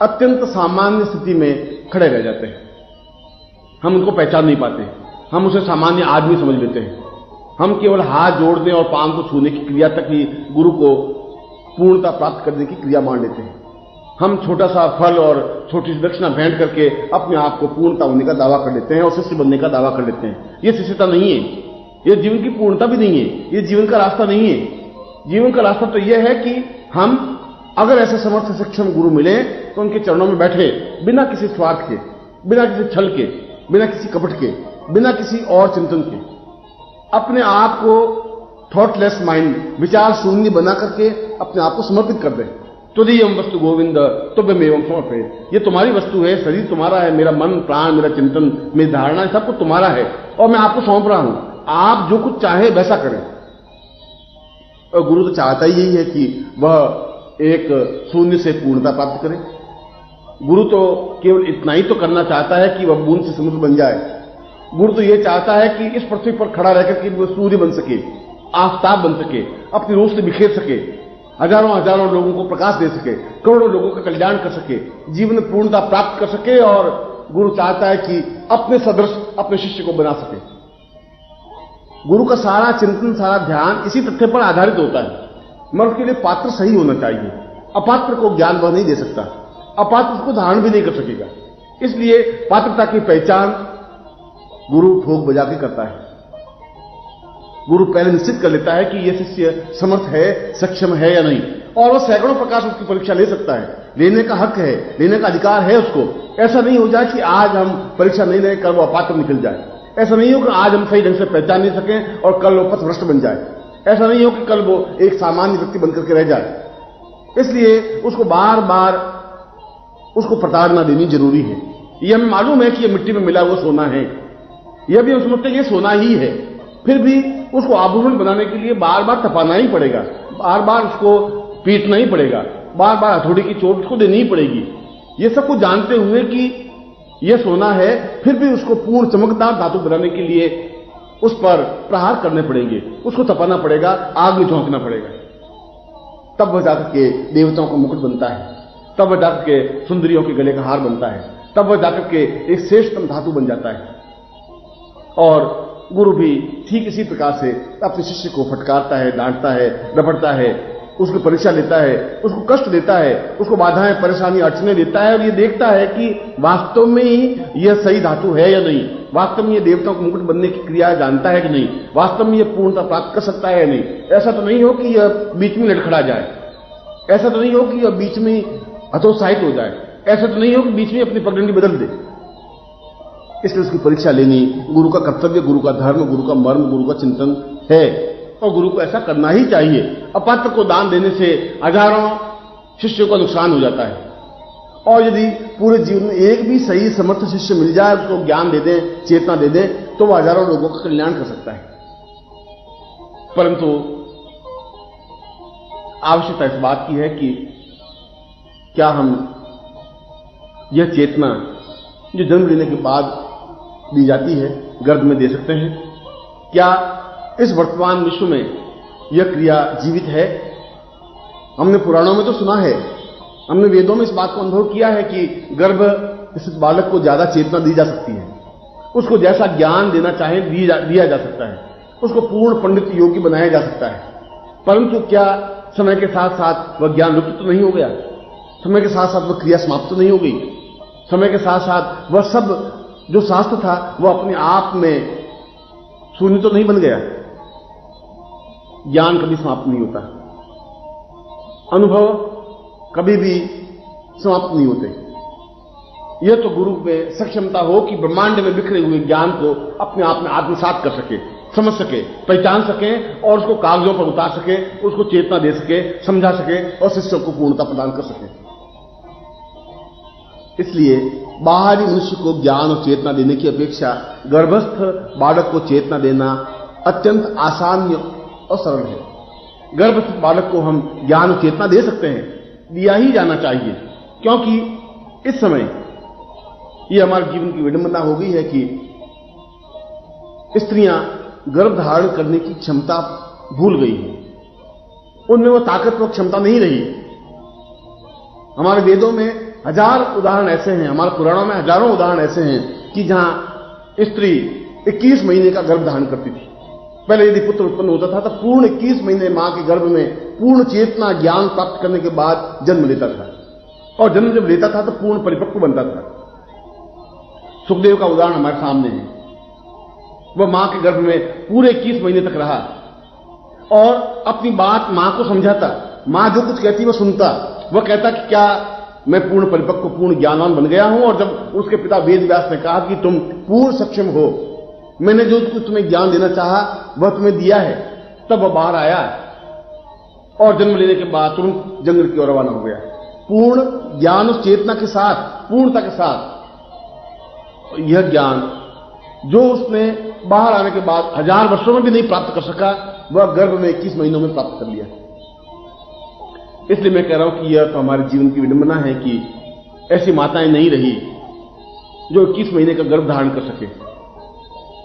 अत्यंत सामान्य स्थिति में खड़े रह जाते हैं। हम उनको पहचान नहीं पाते, हम उसे सामान्य आदमी समझ लेते हैं। हम केवल हाथ जोड़ने और पांव को छूने की क्रिया तक ही गुरु को पूर्णता प्राप्त करने की क्रिया मान लेते हैं। हम छोटा सा फल और छोटी सी दक्षिणा भेंट करके अपने आप को पूर्णता होने का दावा कर लेते हैं और शिष्य बनने का दावा कर लेते हैं। यह शिष्यता नहीं है, यह जीवन की पूर्णता भी नहीं है, यह जीवन का रास्ता नहीं है। जीवन का रास्ता तो यह है कि हम अगर ऐसे समर्थ सक्षम गुरु मिले तो उनके चरणों में बैठे, बिना किसी स्वार्थ के, बिना किसी छल के, बिना किसी कपट के, बिना किसी और चिंतन के, अपने आप को थॉटलेस माइंड, विचार शून्य बना करके अपने आप को समर्पित कर दें। तुदीयम वस्तु गोविंद तुभ्यमेवं समर्पयेत्। ये तुम्हारी वस्तु है, शरीर तुम्हारा है, मेरा मन प्राण, मेरा चिंतन, मेरी धारणा सब कुछ तुम्हारा है और मैं आपको सौंप रहा हूं, आप जो कुछ चाहे वैसा करें। और गुरु तो चाहता ही यही है कि वह एक शून्य से पूर्णता प्राप्त करे। गुरु तो केवल इतना ही तो करना चाहता है कि वह बूंद से समुद्र बन जाए। गुरु तो यह चाहता है कि इस पृथ्वी पर खड़ा रहकर कि वह सूर्य बन सके, आफताब बन सके, अपनी रोशनी बिखेर सके, हजारों हजारों लोगों को प्रकाश दे सके, करोड़ों लोगों का कल्याण कर सके, जीवन में पूर्णता प्राप्त कर सके। और गुरु चाहता है कि अपने सदृश अपने शिष्य को बना सके। गुरु का सारा चिंतन, सारा ध्यान इसी तथ्य पर आधारित होता है, मगर उसके लिए पात्र सही होना चाहिए। अपात्र को ज्ञान वह नहीं दे सकता, अपात्र उसको धारण भी नहीं कर सकेगा। इसलिए पात्रता की पहचान गुरु ठोक बजा के करता है। गुरु पहले निश्चित कर लेता है कि यह शिष्य समर्थ है, सक्षम है या नहीं, और वह सैकड़ों प्रकार से उसकी परीक्षा ले सकता है। लेने का हक है, लेने का अधिकार है उसको। ऐसा नहीं हो जाए कि आज हम परीक्षा नहीं लें, कल वो अपात्र निकल जाए। ऐसा नहीं हो कि आज हम सही ढंग से पहचान नहीं सकें और कल वो पथभ्रष्ट बन जाए। ऐसा नहीं हो कि कल वो एक सामान्य व्यक्ति बनकर के रह जाए। इसलिए उसको बार बार उसको प्रताड़ना देनी जरूरी है। यह हमें मालूम है कि यह मिट्टी में मिला हुआ सोना है, यह भी हम समझते हैं ये सोना ही है, फिर भी उसको आभूषण बनाने के लिए बार बार तपाना ही पड़ेगा, बार बार उसको पीटना ही पड़ेगा, बार बार हथौड़ी की चोट उसको देनी ही पड़ेगी। ये सब कुछ जानते हुए कि यह सोना है, फिर भी उसको पूर्ण चमकदार धातु बनाने के लिए उस पर प्रहार करने पड़ेंगे, उसको तपाना पड़ेगा, आग में झोंकना पड़ेगा। तब वह जाकर के देवताओं का मुकुट बनता है, तब वह जाकर के सुंदरियों के गले का हार बनता है, तब वह जाकर के एक श्रेष्ठतम धातु बन जाता है। और गुरु भी ठीक इसी प्रकार से अपने शिष्य को फटकारता है, डांटता है, रपटता है, उसकी परीक्षा लेता है, उसको कष्ट देता है, उसको बाधाएं, परेशानी, अड़चने देता है, और ये देखता है कि वास्तव में ही यह सही धातु है या नहीं, वास्तव में यह देवताओं को मुकुट बनने की क्रिया जानता है कि नहीं, वास्तव में यह पूर्णता प्राप्त कर सकता है या नहीं। ऐसा तो नहीं हो कि यह बीच में लड़खड़ा जाए, ऐसा तो नहीं हो कि यह बीच में हतोत्साहित हो जाए, ऐसा तो नहीं हो कि बीच में अपनी पगडंडी बदल दे। इसलिए उसकी परीक्षा लेनी गुरु का कर्तव्य, गुरु का धर्म, गुरु का मर्म, गुरु का चिंतन है, और गुरु को ऐसा करना ही चाहिए। अपात्र को दान देने से हजारों शिष्यों का नुकसान हो जाता है। और यदि पूरे जीवन में एक भी सही समर्थ शिष्य मिल जाए, उसको ज्ञान दे दें, चेतना दे दें, तो वह हजारों लोगों का कल्याण कर सकता है। परंतु आवश्यकता इस बात की है कि क्या हम यह चेतना जो जन्म लेने के बाद दी जाती है गर्भ में दे सकते हैं? क्या इस वर्तमान विश्व में यह क्रिया जीवित है? हमने पुराणों में तो सुना है, हमने वेदों में इस बात को अनुभव किया है कि गर्भ स्थित बालक को ज्यादा चेतना दी जा सकती है, उसको जैसा ज्ञान देना चाहे दिया जा सकता है, उसको पूर्ण पंडित योगी बनाया जा सकता है। परंतु क्या समय के साथ साथ वह ज्ञान लुप्त तो नहीं हो गया? समय के साथ साथ वह क्रिया समाप्त तो नहीं हो गई? समय के साथ साथ वह सब जो शास्त्र था वह अपने आप में शून्य तो नहीं बन गया? ज्ञान कभी समाप्त नहीं होता, अनुभव कभी भी समाप्त नहीं होते। यह तो गुरु में सक्षमता हो कि ब्रह्मांड में बिखरे हुए ज्ञान को अपने आप में आत्मसात कर सके, समझ सके, पहचान सके और उसको कागजों पर उतार सके, उसको चेतना दे सके, समझा सके और शिष्यों को पूर्णता प्रदान कर सके। इसलिए बाहरी मनुष्य को ज्ञान और चेतना देने की अपेक्षा गर्भस्थ बालक को चेतना देना अत्यंत आसान और सरल है। गर्भस्थ बालक को हम ज्ञान और चेतना दे सकते हैं, दिया ही जाना चाहिए, क्योंकि इस समय यह हमारे जीवन की विडंबना हो गई है कि स्त्रियां गर्भ धारण करने की क्षमता भूल गई है, उनमें वो ताकतवर क्षमता नहीं रही। हमारे वेदों में हजार उदाहरण ऐसे हैं, हमारे पुराणों में हजारों उदाहरण ऐसे हैं कि जहां स्त्री 21 महीने का गर्भ धारण करती थी। पहले यदि पुत्र उत्पन्न होता था तो पूर्ण 21 महीने मां के गर्भ में पूर्ण चेतना ज्ञान प्राप्त करने के बाद जन्म लेता था, और जन्म जब लेता था तो पूर्ण परिपक्व बनता था। सुखदेव का उदाहरण हमारे सामने है। वह मां के गर्भ में पूरे 21 महीने तक रहा और अपनी बात मां को समझाता, मां जो कुछ कहती वह सुनता। वह कहता कि क्या मैं पूर्ण परिपक्व, पूर्ण ज्ञानवान बन गया हूं? और जब उसके पिता वेद व्यास ने कहा कि तुम पूर्ण सक्षम हो, मैंने जो कुछ तुम्हें ज्ञान देना चाहा वह तुम्हें दिया है, तब वह बाहर आया और जन्म लेने के बाद तुरंत जंगल की ओर रवाना हो गया, पूर्ण ज्ञान और चेतना के साथ, पूर्णता के साथ। यह ज्ञान जो उसने बाहर आने के बाद 1000 वर्षों में भी नहीं प्राप्त कर सका, वह गर्भ में 21 महीनों में प्राप्त कर लिया। इसलिए मैं कह रहा हूं कि यह तो हमारे जीवन की विडंबना है कि ऐसी माताएं नहीं रही जो 21 महीने का गर्भ धारण कर सके।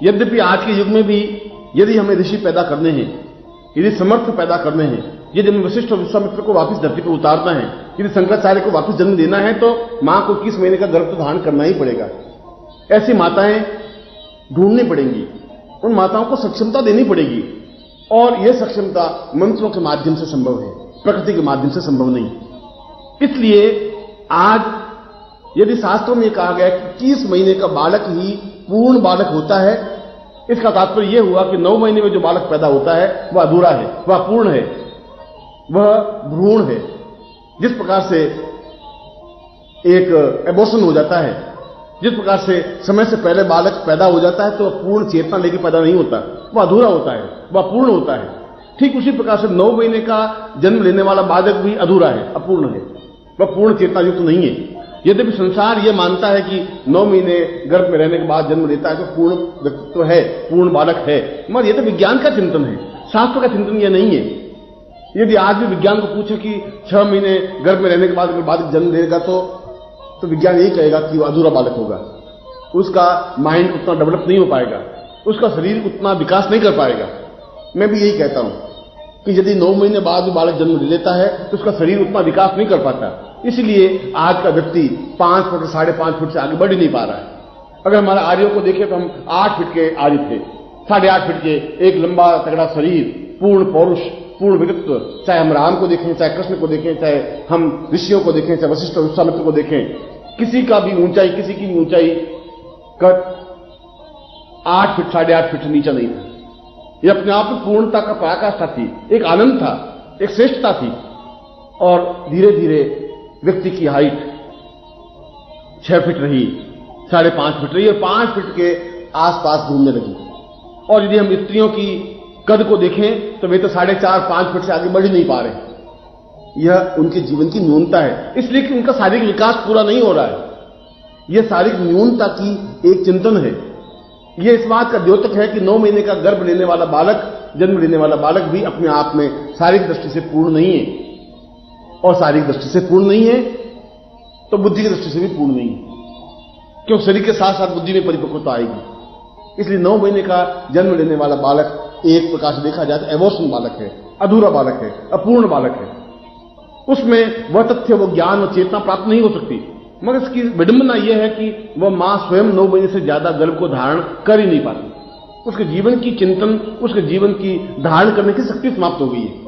यद्यपि आज के युग में भी यदि हमें ऋषि पैदा करने हैं, यदि समर्थ पैदा करने हैं, यदि हमें वशिष्ठ और विश्वामित्र को वापस धरती पर उतारना है, यदि शंकराचार्य को वापस जन्म देना है, तो मां को 21 महीने का गर्भ तो धारण करना ही पड़ेगा। ऐसी माताएं ढूंढनी पड़ेंगी, उन माताओं को सक्षमता देनी पड़ेगी, और यह सक्षमता मंत्रों के माध्यम से संभव है, प्रकृति के माध्यम से संभव नहीं। इसलिए आज यदि शास्त्रों में कहा गया कि 21 महीने का बालक ही पूर्ण बालक होता है, इसका तात्पर्य यह हुआ कि 9 महीने में जो बालक पैदा होता है वह अधूरा है, वह पूर्ण है, वह भ्रूण है। जिस प्रकार से एक एबॉर्शन हो जाता है, जिस प्रकार से समय से पहले बालक पैदा हो जाता है तो वह पूर्ण चेतना लेकर पैदा नहीं होता, वह अधूरा होता है, वह अपूर्ण होता है। ठीक उसी प्रकार से 9 महीने का जन्म लेने वाला बालक भी अधूरा है, अपूर्ण है, वह पूर्ण चेतना युक्त नहीं है। यद्यपि संसार यह मानता है कि 9 महीने गर्भ में रहने के बाद जन्म लेता है तो पूर्ण व्यक्तित्व है, पूर्ण बालक है, मगर यह तो विज्ञान का चिंतन है, शास्त्र का चिंतन यह नहीं है। यदि आज भी विज्ञान को पूछे कि 6 महीने गर्भ में रहने के बाद अगर बालक जन्म लेगा तो विज्ञान यही कहेगा कि वह अधूरा बालक होगा, उसका माइंड उतना डेवलप नहीं हो पाएगा, उसका शरीर उतना विकास नहीं कर पाएगा। मैं भी यही कहता हूं कि यदि 9 महीने बाद भी बालक जन्म ले लेता है तो उसका शरीर उतना विकास नहीं कर पाता। इसलिए आज का व्यक्ति 5 फुट 5.5 फुट से आगे बढ़ ही नहीं पा रहा है। अगर हमारे आर्यों को देखें तो हम 8 फीट के आर्य थे, 8.5 फीट के, एक लंबा तगड़ा शरीर, पूर्ण पौरुष, पूर्ण व्यक्तित्व। चाहे हम राम को देखें, चाहे कृष्ण को देखें, चाहे हम ऋषियों को देखें, चाहे वशिष्ठ और विश्वामित्र को देखें, किसी का भी ऊंचाई, किसी की भी ऊंचाई कट 8 फीट 8.5 फीट से नीचे नहीं था। यह अपने आप में पूर्णता का पराकाष्ठा थी, एक आनंद था, एक श्रेष्ठता थी। और धीरे धीरे व्यक्ति की हाइट 6 फीट रही, 5.5 फीट रही और 5 फीट के आसपास घूमने लगी। और यदि हम स्त्रियों की कद को देखें तो वे तो 4.5-5 फीट से आगे बढ़ ही नहीं पा रहे। यह उनके जीवन की न्यूनता है, इसलिए कि उनका शारीरिक विकास पूरा नहीं हो रहा है। यह शारीरिक न्यूनता की एक चिंतन है। यह इस बात का द्योतक है कि 9 महीने का गर्भ लेने वाला बालक, जन्म लेने वाला बालक भी अपने आप में शारीरिक दृष्टि से पूर्ण नहीं है, और शारीरिक दृष्टि से पूर्ण नहीं है तो बुद्धि की दृष्टि से भी पूर्ण नहीं है, क्यों शरीर के साथ साथ बुद्धि में परिपक्वता आएगी। इसलिए 9 महीने का जन्म लेने वाला बालक एक प्रकार से देखा जाए तो एबॉर्शन बालक है, अधूरा बालक है, अपूर्ण बालक है। उसमें वह तथ्य, वो ज्ञान, वो चेतना प्राप्त नहीं हो सकती। मगर इसकी विडंबना यह है कि वह मां स्वयं 9 महीने से ज्यादा गर्भ को धारण कर ही नहीं पाती। उसके जीवन की चिंतन, उसके जीवन की धारण करने की शक्ति समाप्त हो गई है,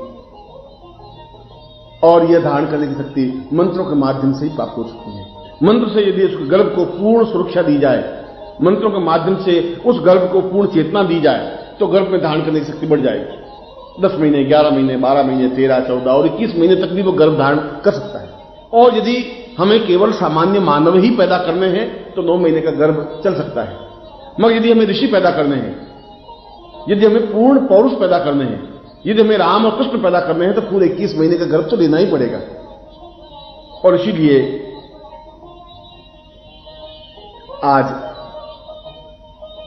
और यह धारण करने की शक्ति मंत्रों के माध्यम से ही प्राप्त हो सकती है। मंत्र से यदि उसके गर्भ को पूर्ण सुरक्षा दी जाए, मंत्रों के माध्यम से उस गर्भ को पूर्ण चेतना दी जाए, तो गर्भ में धारण करने की शक्ति बढ़ जाएगी। 10 महीने, 11 महीने, 12 महीने, 13, 14 और 21 महीने तक भी वो गर्भ धारण कर सकता है। और यदि हमें केवल सामान्य मानव ही पैदा करने हैं तो 9 महीने का गर्भ चल सकता है। मगर यदि हमें ऋषि पैदा करने हैं, यदि हमें पूर्ण पौरुष पैदा करने हैं, यदि हमें राम और कृष्ण पैदा करने हैं, तो पूरे 21 महीने का गर्भ तो लेना ही पड़ेगा। और इसीलिए आज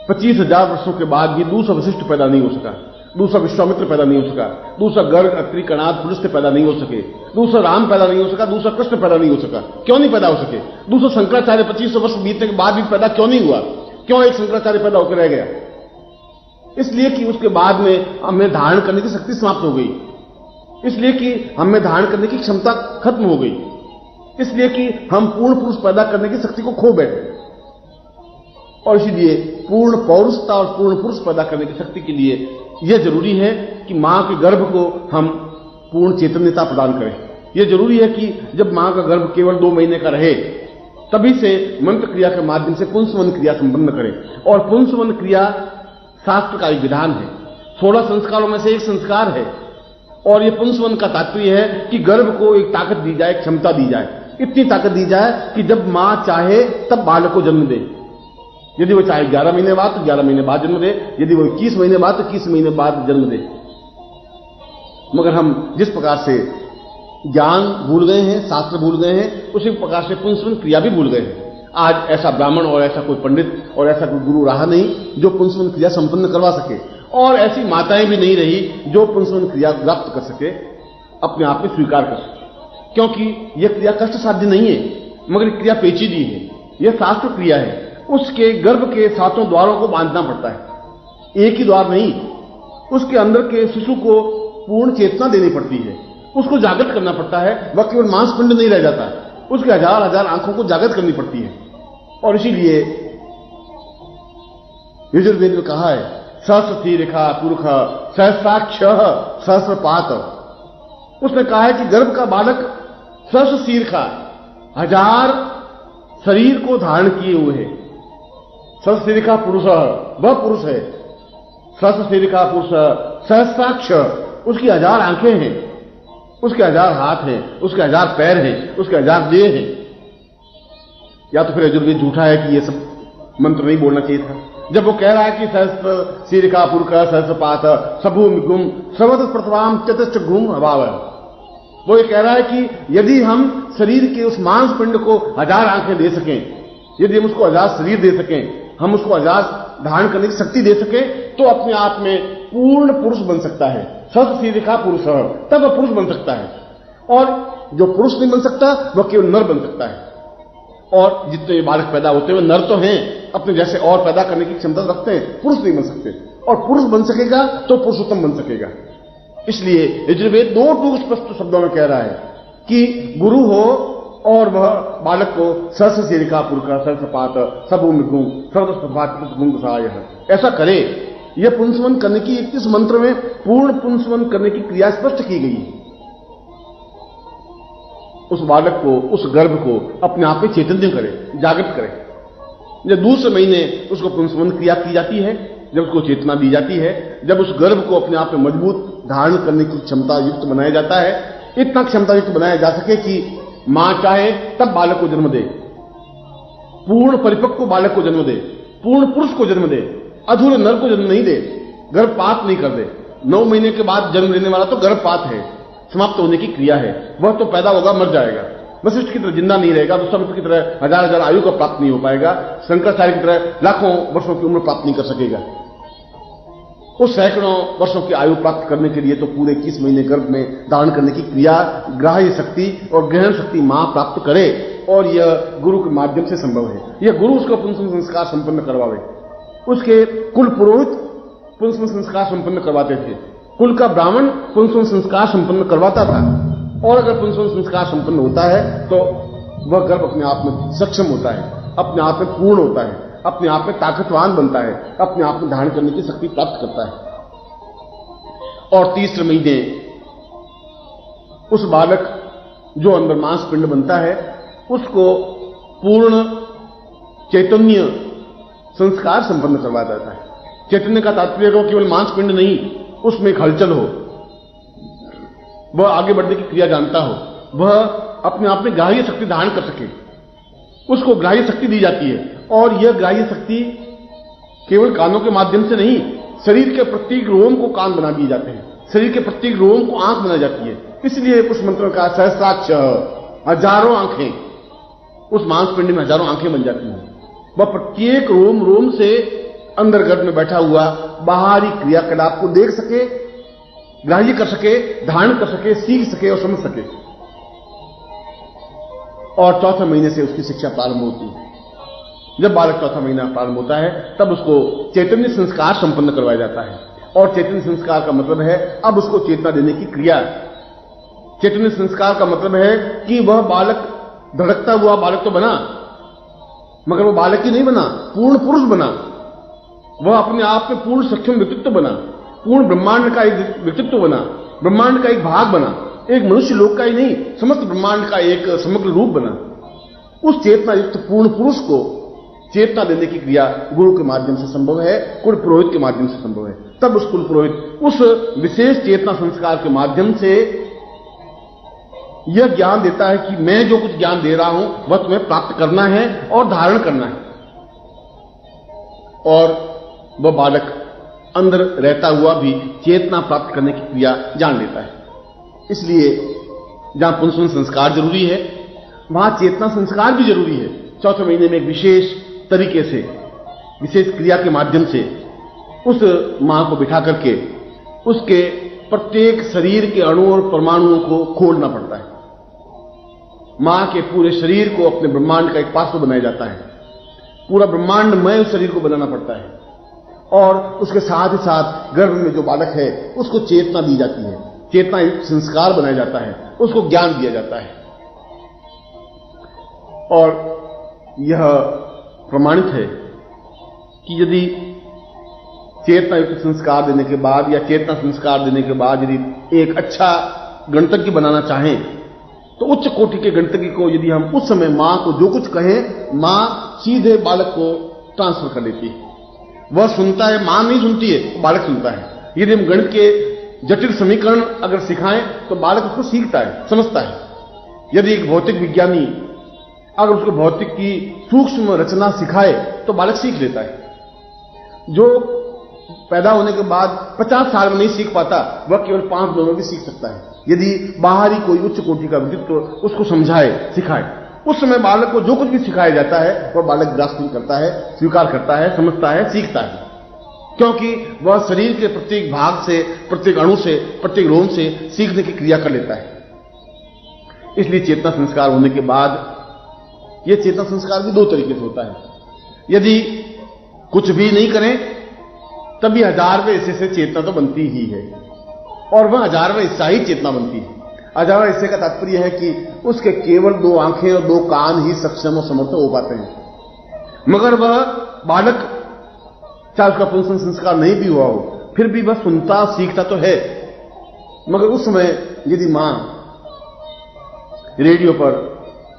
25,000 वर्षों के बाद भी दूसरा वशिष्ठ पैदा नहीं हो सका, दूसरा विश्वामित्र पैदा नहीं हो सका, दूसरा गर्ग, अत्रि, कणाद, पुलस्त्य पैदा नहीं हो सके, दूसरा राम पैदा नहीं हो सका, दूसरा कृष्ण पैदा नहीं हो सका। क्यों नहीं पैदा हो सके? दूसरा शंकराचार्य 2500 वर्ष बीतने के बाद भी पैदा क्यों नहीं हुआ? क्यों एक शंकराचार्य पैदा होकर रह गया? इसलिए कि उसके बाद में हमें धारण करने की शक्ति समाप्त हो गई, इसलिए कि हमें धारण करने की क्षमता खत्म हो गई, इसलिए कि हम पूर्ण पुरुष पैदा करने की शक्ति को खो बैठे। और इसीलिए पूर्ण पौरुषता और पूर्ण पुरुष पैदा करने की शक्ति के लिए यह जरूरी है कि मां के गर्भ को हम पूर्ण चैतन्यता प्रदान करें। यह जरूरी है कि जब मां का गर्भ केवल 2 महीने का रहे, तभी से मंत्र क्रिया के माध्यम से पुंसवन क्रिया संपन्न करें। और पुंसवन क्रिया शास्त्र का एक विधान है, 16 संस्कारों में से एक संस्कार है। और यह पुंसवन का तात्पर्य है कि गर्भ को एक ताकत दी जाए, क्षमता दी जाए, इतनी ताकत दी जाए कि जब मां चाहे तब बालक को जन्म दे। यदि वो चाहे 11 महीने बाद तो 11 महीने बाद जन्म दे, यदि वो 21 महीने बाद तो 21 महीने बाद जन्म दे। मगर हम जिस प्रकार से ज्ञान भूल गए हैं, शास्त्र भूल गए हैं, उसी प्रकार से पुंसवन क्रिया भी भूल गए हैं। आज ऐसा ब्राह्मण और ऐसा कोई पंडित और ऐसा कोई गुरु रहा नहीं जो पुंसवन क्रिया संपन्न करवा सके, और ऐसी माताएं भी नहीं रही जो पुंसवन क्रिया प्राप्त कर सके, अपने आप में स्वीकार कर सके। क्योंकि यह क्रिया कष्ट साध्य नहीं है, मगर क्रिया पेचीदी है, यह शास्त्र क्रिया है। उसके गर्भ के 7 द्वारों को बांधना पड़ता है, एक ही द्वार नहीं। उसके अंदर के शिशु को पूर्ण चेतना देनी पड़ती है, उसको जागृत करना पड़ता है। वह केवल मांसपिंड नहीं रह जाता, उसके हजार हजार आंखों को जागृत करनी पड़ती है। और इसीलिए यजुर्वेद में कहा है, सहस्रती रेखा पुरुष सहस्राक्ष सहस्रपात। उसने कहा है कि गर्भ का बालक सहस्र शीर्षा, 1000 शरीर को धारण किए हुए है। सहस्रशीर्षा पुरुष, वह पुरुष है। सहस्रशीर्षा पुरुष सहस्राक्ष, उसकी 1000 आंखें हैं, उसके 1000 हाथ हैं, उसके 1000 पैर हैं, उसके 1000 देह हैं। या तो फिर यजुर्वेद झूठा है कि ये सब मंत्र नहीं बोलना चाहिए था। जब वो कह रहा है कि सहस्र शीर्षा पुरुष सहस्रपात सबूम गुम सर्वत प्रथवाम चतुष्ट गुम अभाव, वो ये कह रहा है कि यदि हम शरीर के उस मांस पिंड को 1000 आंखें दे सकें, यदि हम उसको 1000 शरीर दे सकें, हम उसको 1000 धारण करने की शक्ति दे सकें, तो अपने आप में पूर्ण पुरुष बन सकता है। सहस्र शीर्षा पुरुष, तब वह पुरुष बन सकता है। और जो पुरुष नहीं बन सकता वह केवल नर बन सकता है। और जितने बालक पैदा होते हैं वे नर तो हैं, अपने जैसे और पैदा करने की क्षमता रखते हैं, पुरुष नहीं बन सकते। और पुरुष बन सकेगा तो पुरुषोत्तम बन सकेगा। इसलिए यजुर्वेद 2 स्पष्ट शब्दों में कह रहा है कि गुरु हो और वह बालक को सहस्र शीर्षा पुरुष सहस्रपात सबूम गुम सर्वस्वभात गुम सहाय ऐसा करे। यह पुंसवन करने की 31 मंत्र में पूर्ण पुंसवन करने की क्रिया स्पष्ट की गई है। उस बालक को, उस गर्भ को अपने आप में चैतन्य करे, जागृत करे। जब दूसरे महीने उसको पुंसवन क्रिया की जाती है, जब उसको चेतना दी जाती है, जब उस गर्भ को अपने आप में मजबूत धारण करने की क्षमता युक्त बनाया जाता है, इतना क्षमता युक्त बनाया जा सके कि मां चाहे तब बालक को जन्म दे, पूर्ण परिपक्व बालक को जन्म दे, पूर्ण पुरुष को जन्म दे, अधूरे नर को जन्म नहीं दे, गर्भपात नहीं कर दे। 9 महीने के बाद जन्म लेने वाला तो गर्भपात है, समाप्त होने की क्रिया है। वह तो पैदा होगा, मर जाएगा, वशिष्ठ की तरह जिंदा नहीं रहेगा, विश्वामित्र की तरह हजार हजार आयु का प्राप्त नहीं हो पाएगा, शंकराचार्य की तरह लाखों वर्षों की उम्र प्राप्त नहीं कर सकेगा। उस सैकड़ों वर्षों की आयु प्राप्त करने के लिए तो पूरे 21 महीने गर्भ में धारण करने की क्रिया, ग्राह्य शक्ति और ग्रहण शक्ति मां प्राप्त करे, और यह गुरु के माध्यम से संभव है। यह गुरु उसका पुंसवन संस्कार संपन्न करवावे। उसके कुल पुरोहित पुंसवन संस्कार संपन्न करवाते थे, कुल का ब्राह्मण पुंसवन संस्कार संपन्न करवाता था, और अगर पुंसवन संस्कार संपन्न होता है तो वह गर्भ अपने आप में सक्षम होता है, अपने आप में पूर्ण होता है, अपने आप में ताकतवान बनता है, अपने आप में धारण करने की शक्ति प्राप्त करता है। और तीसरे महीने उस बालक जो अंदर मांस पिंड बनता है उसको पूर्ण चैतन्य संस्कार संपन्न करवाया जाता है। चैतन्य का तात्पर्य हो केवल मांस पिंड नहीं, उसमें एक हलचल हो, वह आगे बढ़ने की क्रिया जानता हो, वह अपने आप में ग्राह्य शक्ति धारण कर सके, उसको ग्राह्य शक्ति दी जाती है। और यह ग्राह्य शक्ति केवल कानों के माध्यम से नहीं, शरीर के प्रत्येक रोम को कान बना दिए जाते हैं, शरीर के प्रत्येक रोम को आंख बनाई जाती है। इसलिए उस मंत्र का सहस्राक्ष, हजारों आंखें, उस मांसपिंड में हजारों आंखें बन जाती हैं। वह प्रत्येक रोम रोम से अंदर गर्भ में बैठा हुआ बाहरी क्रियाकलाप को देख सके, ग्राह्य कर सके, धारण कर सके, सीख सके और समझ सके। और चौथे महीने से उसकी शिक्षा प्रारंभ होती है। जब बालक चौथा महीना प्रारंभ होता है तब उसको चैतन्य संस्कार संपन्न करवाया जाता है। और चैतन्य संस्कार का मतलब है अब उसको चेतना देने की क्रिया। चैतन्य संस्कार का मतलब है कि वह बालक धड़कता हुआ बालक तो बना, मगर वह बालक ही नहीं बना, पूर्ण पुरुष बना। वह अपने आप में पूर्ण सक्षम व्यक्तित्व बना, पूर्ण ब्रह्मांड का एक व्यक्तित्व बना, ब्रह्मांड का एक भाग बना, एक मनुष्य लोक का ही नहीं, समस्त ब्रह्मांड का एक समग्र रूप बना। उस चेतना युक्त पूर्ण पुरुष को चेतना देने की क्रिया गुरु के माध्यम से संभव है, कुल पुरोहित के माध्यम से संभव है। तब उस कुल पुरोहित उस विशेष चेतना संस्कार के माध्यम से यह ज्ञान देता है कि मैं जो कुछ ज्ञान दे रहा हूं वह तुम्हें प्राप्त करना है और धारण करना है। और वह बालक अंदर रहता हुआ भी चेतना प्राप्त करने की क्रिया जान लेता है। इसलिए जहां पुंसवन संस्कार जरूरी है वहां चेतना संस्कार भी जरूरी है। चौथे महीने में एक विशेष तरीके से, विशेष क्रिया के माध्यम से उस मां को बिठा करके उसके प्रत्येक शरीर के अणु और परमाणुओं को खोलना पड़ता है। मां के पूरे शरीर को अपने ब्रह्मांड का एक पार्श्व बनाया जाता है। पूरा ब्रह्मांडमय उस शरीर को बनाना पड़ता है। और उसके साथ ही साथ गर्भ में जो बालक है उसको चेतना दी जाती है, चेतना युक्त संस्कार बनाया जाता है, उसको ज्ञान दिया जाता है। और यह प्रमाणित है कि यदि चेतना युक्त संस्कार देने के बाद या चेतना संस्कार देने के बाद यदि एक अच्छा गणतज्ञ बनाना चाहें तो उच्च कोटि के गणतज्ञ को यदि हम उस समय मां को जो कुछ कहें, मां सीधे बालक को ट्रांसफर कर लेती है। वह सुनता है, मां नहीं सुनती है, बालक सुनता है। यदि हम गणित के जटिल समीकरण अगर सिखाएं तो बालक उसको सीखता है, समझता है। यदि एक भौतिक विज्ञानी अगर उसको भौतिक की सूक्ष्म रचना सिखाए तो बालक सीख लेता है। जो पैदा होने के बाद 50 साल में नहीं सीख पाता वह केवल 5 दिनों में सीख सकता है, यदि बाहरी कोई उच्च कोटि का व्यक्तित्व उसको समझाए, सिखाए। उस समय बालक को जो कुछ भी सिखाया जाता है वह बालक ग्रास्पिंग करता है, स्वीकार करता है, समझता है, सीखता है, क्योंकि वह शरीर के प्रत्येक भाग से, प्रत्येक अणु से, प्रत्येक रोम से सीखने की क्रिया कर लेता है। इसलिए चेतना संस्कार होने के बाद यह चेतना संस्कार भी 2 तरीके से होता है। यदि कुछ भी नहीं करें तभी 1000वें हिस्से से चेतना तो बनती ही है, और वह 1000वें हिस्सा ही चेतना बनती है। 1000वें हिस्से का तात्पर्य है कि उसके केवल 2 आंखें और 2 कान ही सक्षम और समर्थ हो पाते हैं। मगर वह बालक चाहे उसका पुंसवन संस्कार नहीं भी हुआ हो फिर भी वह सुनता सीखता तो है। मगर उस समय यदि मां रेडियो पर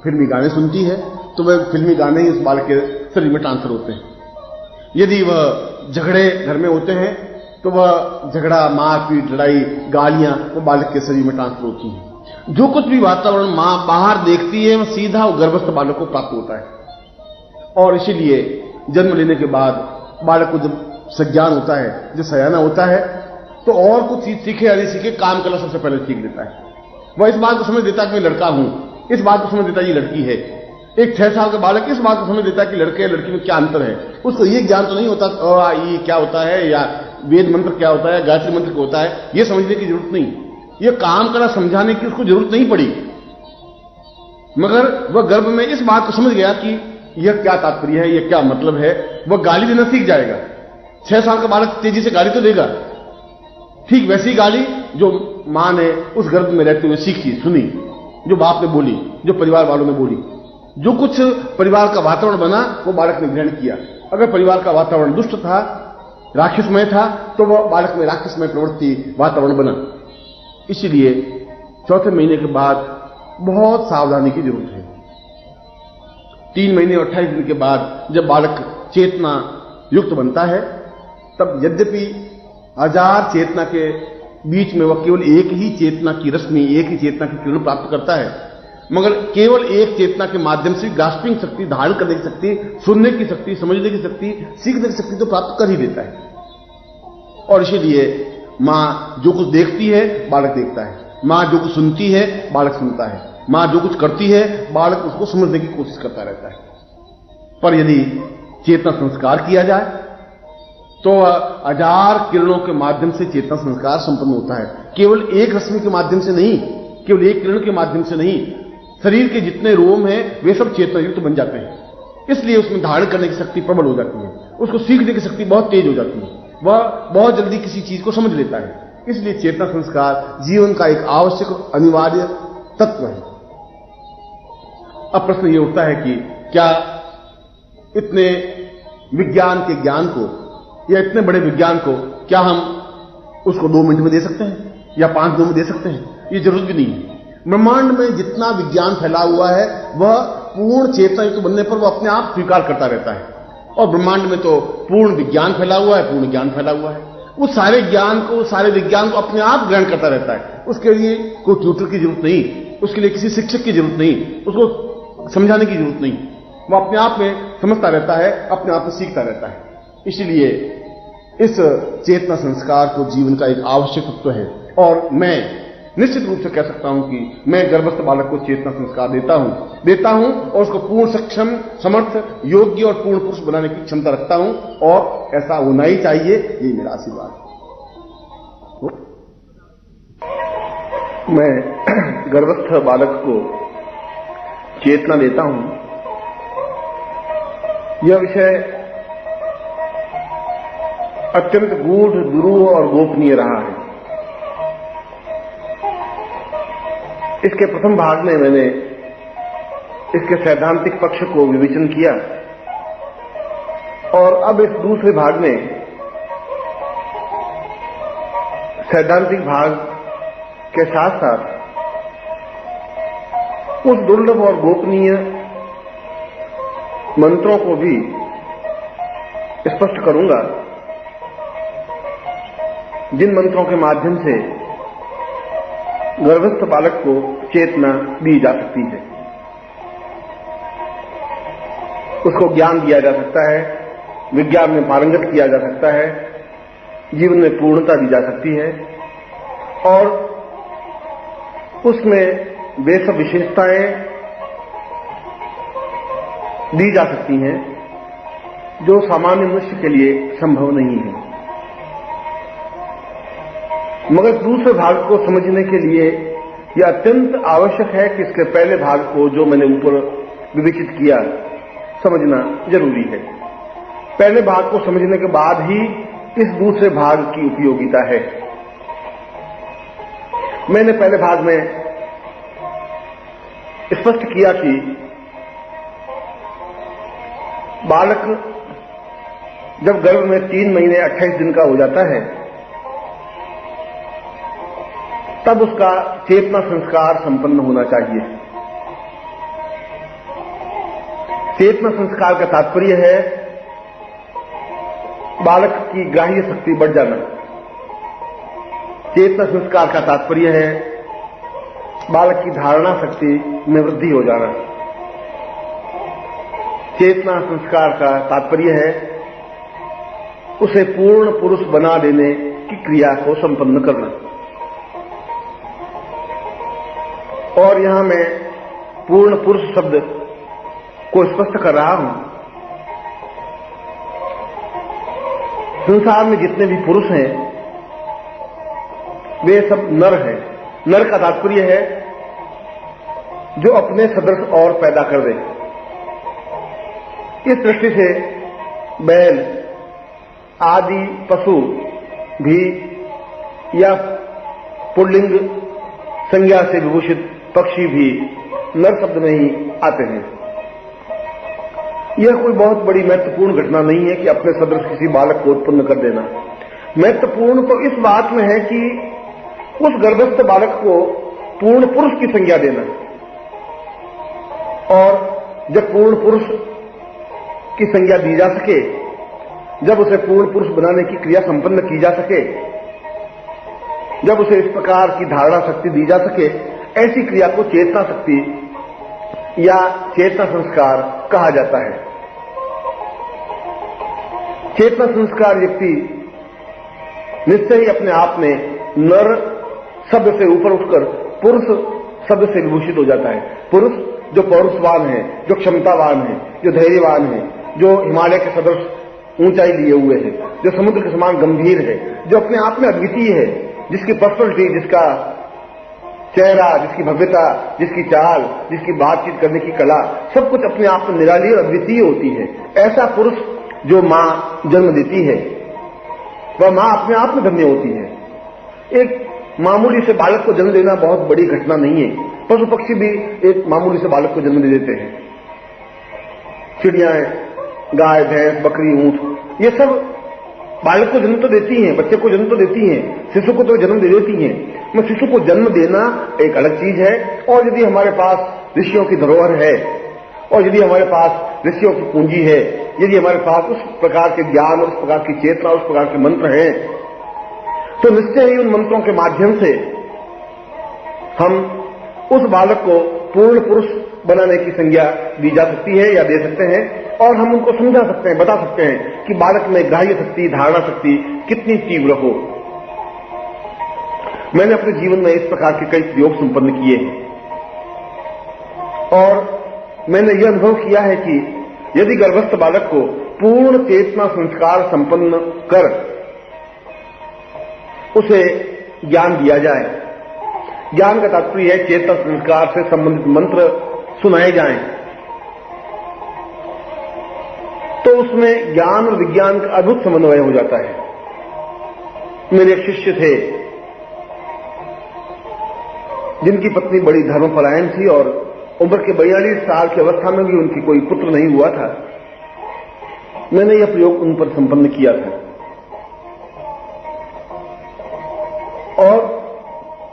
फिल्मी गाने सुनती है तो वह फिल्मी गाने ही उस बालक के शरीर में ट्रांसफर होते हैं। यदि वह झगड़े घर में होते हैं तो वह झगड़ा, मारपीट, लड़ाई, गालियां वो बालक के शरीर में ट्रांसफर होती हैं। जो कुछ भी वातावरण मां बाहर देखती है वह सीधा वो गर्भस्थ बालक को प्राप्त होता है। और इसीलिए जन्म लेने के बाद बालक को जब सज्ञान होता है, जब सयाना होता है तो और कुछ चीज सीखे या नहीं सीखे, काम करना सबसे पहले सीख लेता है। वह इस बात को समझ लेता कि मैं लड़का हूं, इस बात को समझ लेता ये लड़की है। एक 6 साल का बालक इस बात को समझ लेता कि लड़के और लड़की में क्या अंतर है। उसको ये ज्ञान तो नहीं होता ये क्या होता है, या वेद मंत्र क्या होता है, गायत्री मंत्र क्या होता है, ये समझने की जरूरत नहीं। ये काम करा समझाने की उसको जरूरत नहीं पड़ी, मगर वह गर्भ में इस बात को समझ गया कि यह क्या तात्पर्य है, यह क्या मतलब है। वह गाली देना सीख जाएगा। 6 साल का बालक तेजी से गाली तो देगा, ठीक वैसी गाली जो मां ने उस गर्भ में रहते हुए सीखी, सुनी, जो बाप ने बोली, जो परिवार वालों ने बोली। जो कुछ परिवार का वातावरण बना वो बालक ने ग्रहण किया। अगर परिवार का वातावरण दुष्ट था, राक्षसमय था, तो वह बालक में राक्षसमय प्रवृत्ति वातावरण बना। इसलिए 4थे महीने के बाद बहुत सावधानी की जरूरत है। 3 महीने और 28 दिन के बाद जब बालक चेतना युक्त बनता है, तब यद्यपि 1000 चेतना के बीच में वह केवल एक ही चेतना की रश्मि, एक ही चेतना की किरण प्राप्त करता है, मगर केवल एक चेतना के माध्यम से ग्रास्पिंग शक्ति, धारण करने की शक्ति, सुनने की शक्ति, समझने की शक्ति, सीखने की शक्ति तो प्राप्त कर ही देता है। और इसीलिए मां जो कुछ देखती है बालक देखता है, मां जो कुछ सुनती है बालक सुनता है, मां जो कुछ करती है बालक उसको समझने की कोशिश करता रहता है। पर यदि चेतना संस्कार किया जाए तो 1000 किरणों के माध्यम से चेतना संस्कार संपन्न होता है। केवल एक रश्मि के माध्यम से नहीं, केवल एक किरण के माध्यम से नहीं, शरीर के जितने रोम हैं वे सब चेतना युक्त बन जाते हैं। इसलिए उसमें धारण करने की शक्ति प्रबल हो जाती है, उसको सीखने की शक्ति बहुत तेज हो जाती है, वह बहुत जल्दी किसी चीज को समझ लेता है। इसलिए चेतना संस्कार जीवन का एक आवश्यक अनिवार्य तत्व है। अब प्रश्न ये उठता है कि क्या इतने विज्ञान के ज्ञान को या इतने बड़े विज्ञान को क्या हम उसको 2 मिनट में दे सकते हैं या 5 दिनों में दे सकते हैं? ये जरूरत भी नहीं है। ब्रह्मांड में जितना विज्ञान फैला हुआ है वह पूर्ण चेतना युक्त बनने पर वह अपने आप स्वीकार करता रहता है। और ब्रह्मांड में तो पूर्ण विज्ञान फैला हुआ है, पूर्ण ज्ञान फैला हुआ है। उस सारे ज्ञान को, सारे विज्ञान को अपने आप ग्रहण करता रहता है। उसके लिए कोई ट्यूटर की जरूरत नहीं, उसके लिए किसी शिक्षक की जरूरत नहीं, उसको समझाने की जरूरत नहीं। वह अपने आप में समझता रहता है, अपने आप में सीखता रहता है। इसलिए इस चेतना संस्कार को जीवन का एक आवश्यक तत्व है। और मैं निश्चित रूप से कह सकता हूं कि मैं गर्भस्थ बालक को चेतना संस्कार देता हूं और उसको पूर्ण सक्षम, समर्थ, योग्य और पूर्ण पुरुष बनाने की क्षमता रखता हूं, और ऐसा होना ही चाहिए। यही मेरा आशीर्वाद है। मैं गर्भस्थ बालक को चेतना देता हूं, यह विषय अत्यंत गूढ़, दुरूह और गोपनीय रहा है। इसके प्रथम भाग में मैंने इसके सैद्धांतिक पक्ष को विवेचन किया, और अब इस दूसरे भाग में सैद्धांतिक भाग के साथ साथ उस दुर्लभ और गोपनीय मंत्रों को भी स्पष्ट करूंगा जिन मंत्रों के माध्यम से गर्भस्थ बालक को चेतना दी जा सकती है, उसको ज्ञान दिया जा सकता है, विज्ञान में पारंगत किया जा सकता है, जीवन में पूर्णता दी जा सकती है, और उसमें वे सब विशेषताएं दी जा सकती हैं जो सामान्य मनुष्य के लिए संभव नहीं है। मगर दूसरे भाग को समझने के लिए यह अत्यंत आवश्यक है कि इसके पहले भाग को, जो मैंने ऊपर विवेचित किया, समझना जरूरी है। पहले भाग को समझने के बाद ही इस दूसरे भाग की उपयोगिता है। मैंने पहले भाग में स्पष्ट किया कि बालक जब गर्भ में 3 महीने 28 दिन का हो जाता है, तब उसका चेतना संस्कार संपन्न होना चाहिए। चेतना संस्कार का तात्पर्य है बालक की ग्राह्य शक्ति बढ़ जाना। चेतना संस्कार का तात्पर्य है बालक की धारणा शक्ति में वृद्धि हो जाना। चेतना संस्कार का तात्पर्य है उसे पूर्ण पुरुष बना देने की क्रिया को संपन्न करना। और यहां मैं पूर्ण पुरुष शब्द को स्पष्ट कर रहा हूं। संसार में जितने भी पुरुष हैं वे सब नर हैं। नर का तात्पर्य है जो अपने सदृश और पैदा कर दे। इस दृष्टि से बैल आदि पशु भी या पुल्लिंग संज्ञा से विभूषित पक्षी भी नर शब्द में ही आते हैं। यह कोई बहुत बड़ी महत्वपूर्ण घटना नहीं है कि अपने सदृश किसी बालक को उत्पन्न कर देना। महत्वपूर्ण तो इस बात में है कि उस गर्भस्थ बालक को पूर्ण पुरुष की संज्ञा देना, और जब पूर्ण पुरुष की संज्ञा दी जा सके, जब उसे पूर्ण पुरुष बनाने की क्रिया संपन्न की जा सके, जब उसे इस प्रकार की धारणा शक्ति दी जा सके, ऐसी क्रिया को चेतना शक्ति या चेतना संस्कार कहा जाता है। चेतना संस्कार व्यक्ति निश्चय ही अपने आप में नर शब्द से ऊपर उठकर पुरुष शब्द से विभूषित हो जाता है। पुरुष जो पौरुषवान है, जो क्षमतावान है, जो धैर्यवान है, जो हिमालय के सदृश ऊंचाई लिए हुए है, जो समुद्र के समान गंभीर है, जो अपने आप में अद्वितीय है, जिसकी पर्सनलिटी, जिसका चेहरा, जिसकी भव्यता, जिसकी चाल, जिसकी बातचीत करने की कला, सब कुछ अपने आप में निराली और अद्वितीय होती है। ऐसा पुरुष जो मां जन्म देती है, वह मां अपने आप में धन्य होती है। एक मामूली से बालक को जन्म देना बहुत बड़ी घटना नहीं है। पशु पक्षी भी एक मामूली से बालक को जन्म दे देते हैं। चिड़ियाएं, गाय, भैंस, बकरी, ऊंट, ये सब बालक को जन्म तो देती हैं, बच्चे को जन्म तो देती हैं, शिशु को तो जन्म दे देती हैं। मैं शिशु को जन्म देना एक अलग चीज है। और यदि हमारे पास ऋषियों की धरोहर है, और यदि हमारे पास ऋषियों की पूंजी है, यदि हमारे पास उस प्रकार के ज्ञान, उस प्रकार की चेतना, उस प्रकार के मंत्र हैं, तो निश्चय ही उन मंत्रों के माध्यम से हम उस बालक को पूर्ण पुरुष बनाने की संज्ञा दी जा सकती है या दे सकते हैं, और हम उनको समझा सकते हैं, बता सकते हैं कि बालक में ग्राह्य शक्ति, धारणा शक्ति कितनी तीव्र हो। मैंने अपने जीवन में इस प्रकार के कई प्रयोग संपन्न किए हैं, और मैंने यह अनुभव किया है कि यदि गर्भस्थ बालक को पूर्ण चेतना संस्कार संपन्न कर उसे ज्ञान दिया जाए, ज्ञान का तात्पर्य है चेतना संस्कार से संबंधित मंत्र सुनाए जाएं, तो उसमें ज्ञान और विज्ञान का अद्भुत समन्वय हो जाता है। मेरे एक शिष्य थे जिनकी पत्नी बड़ी धर्मपरायण थी, और उम्र के 42 साल की अवस्था में भी उनकी कोई पुत्र नहीं हुआ था। मैंने यह प्रयोग उन पर संपन्न किया था, और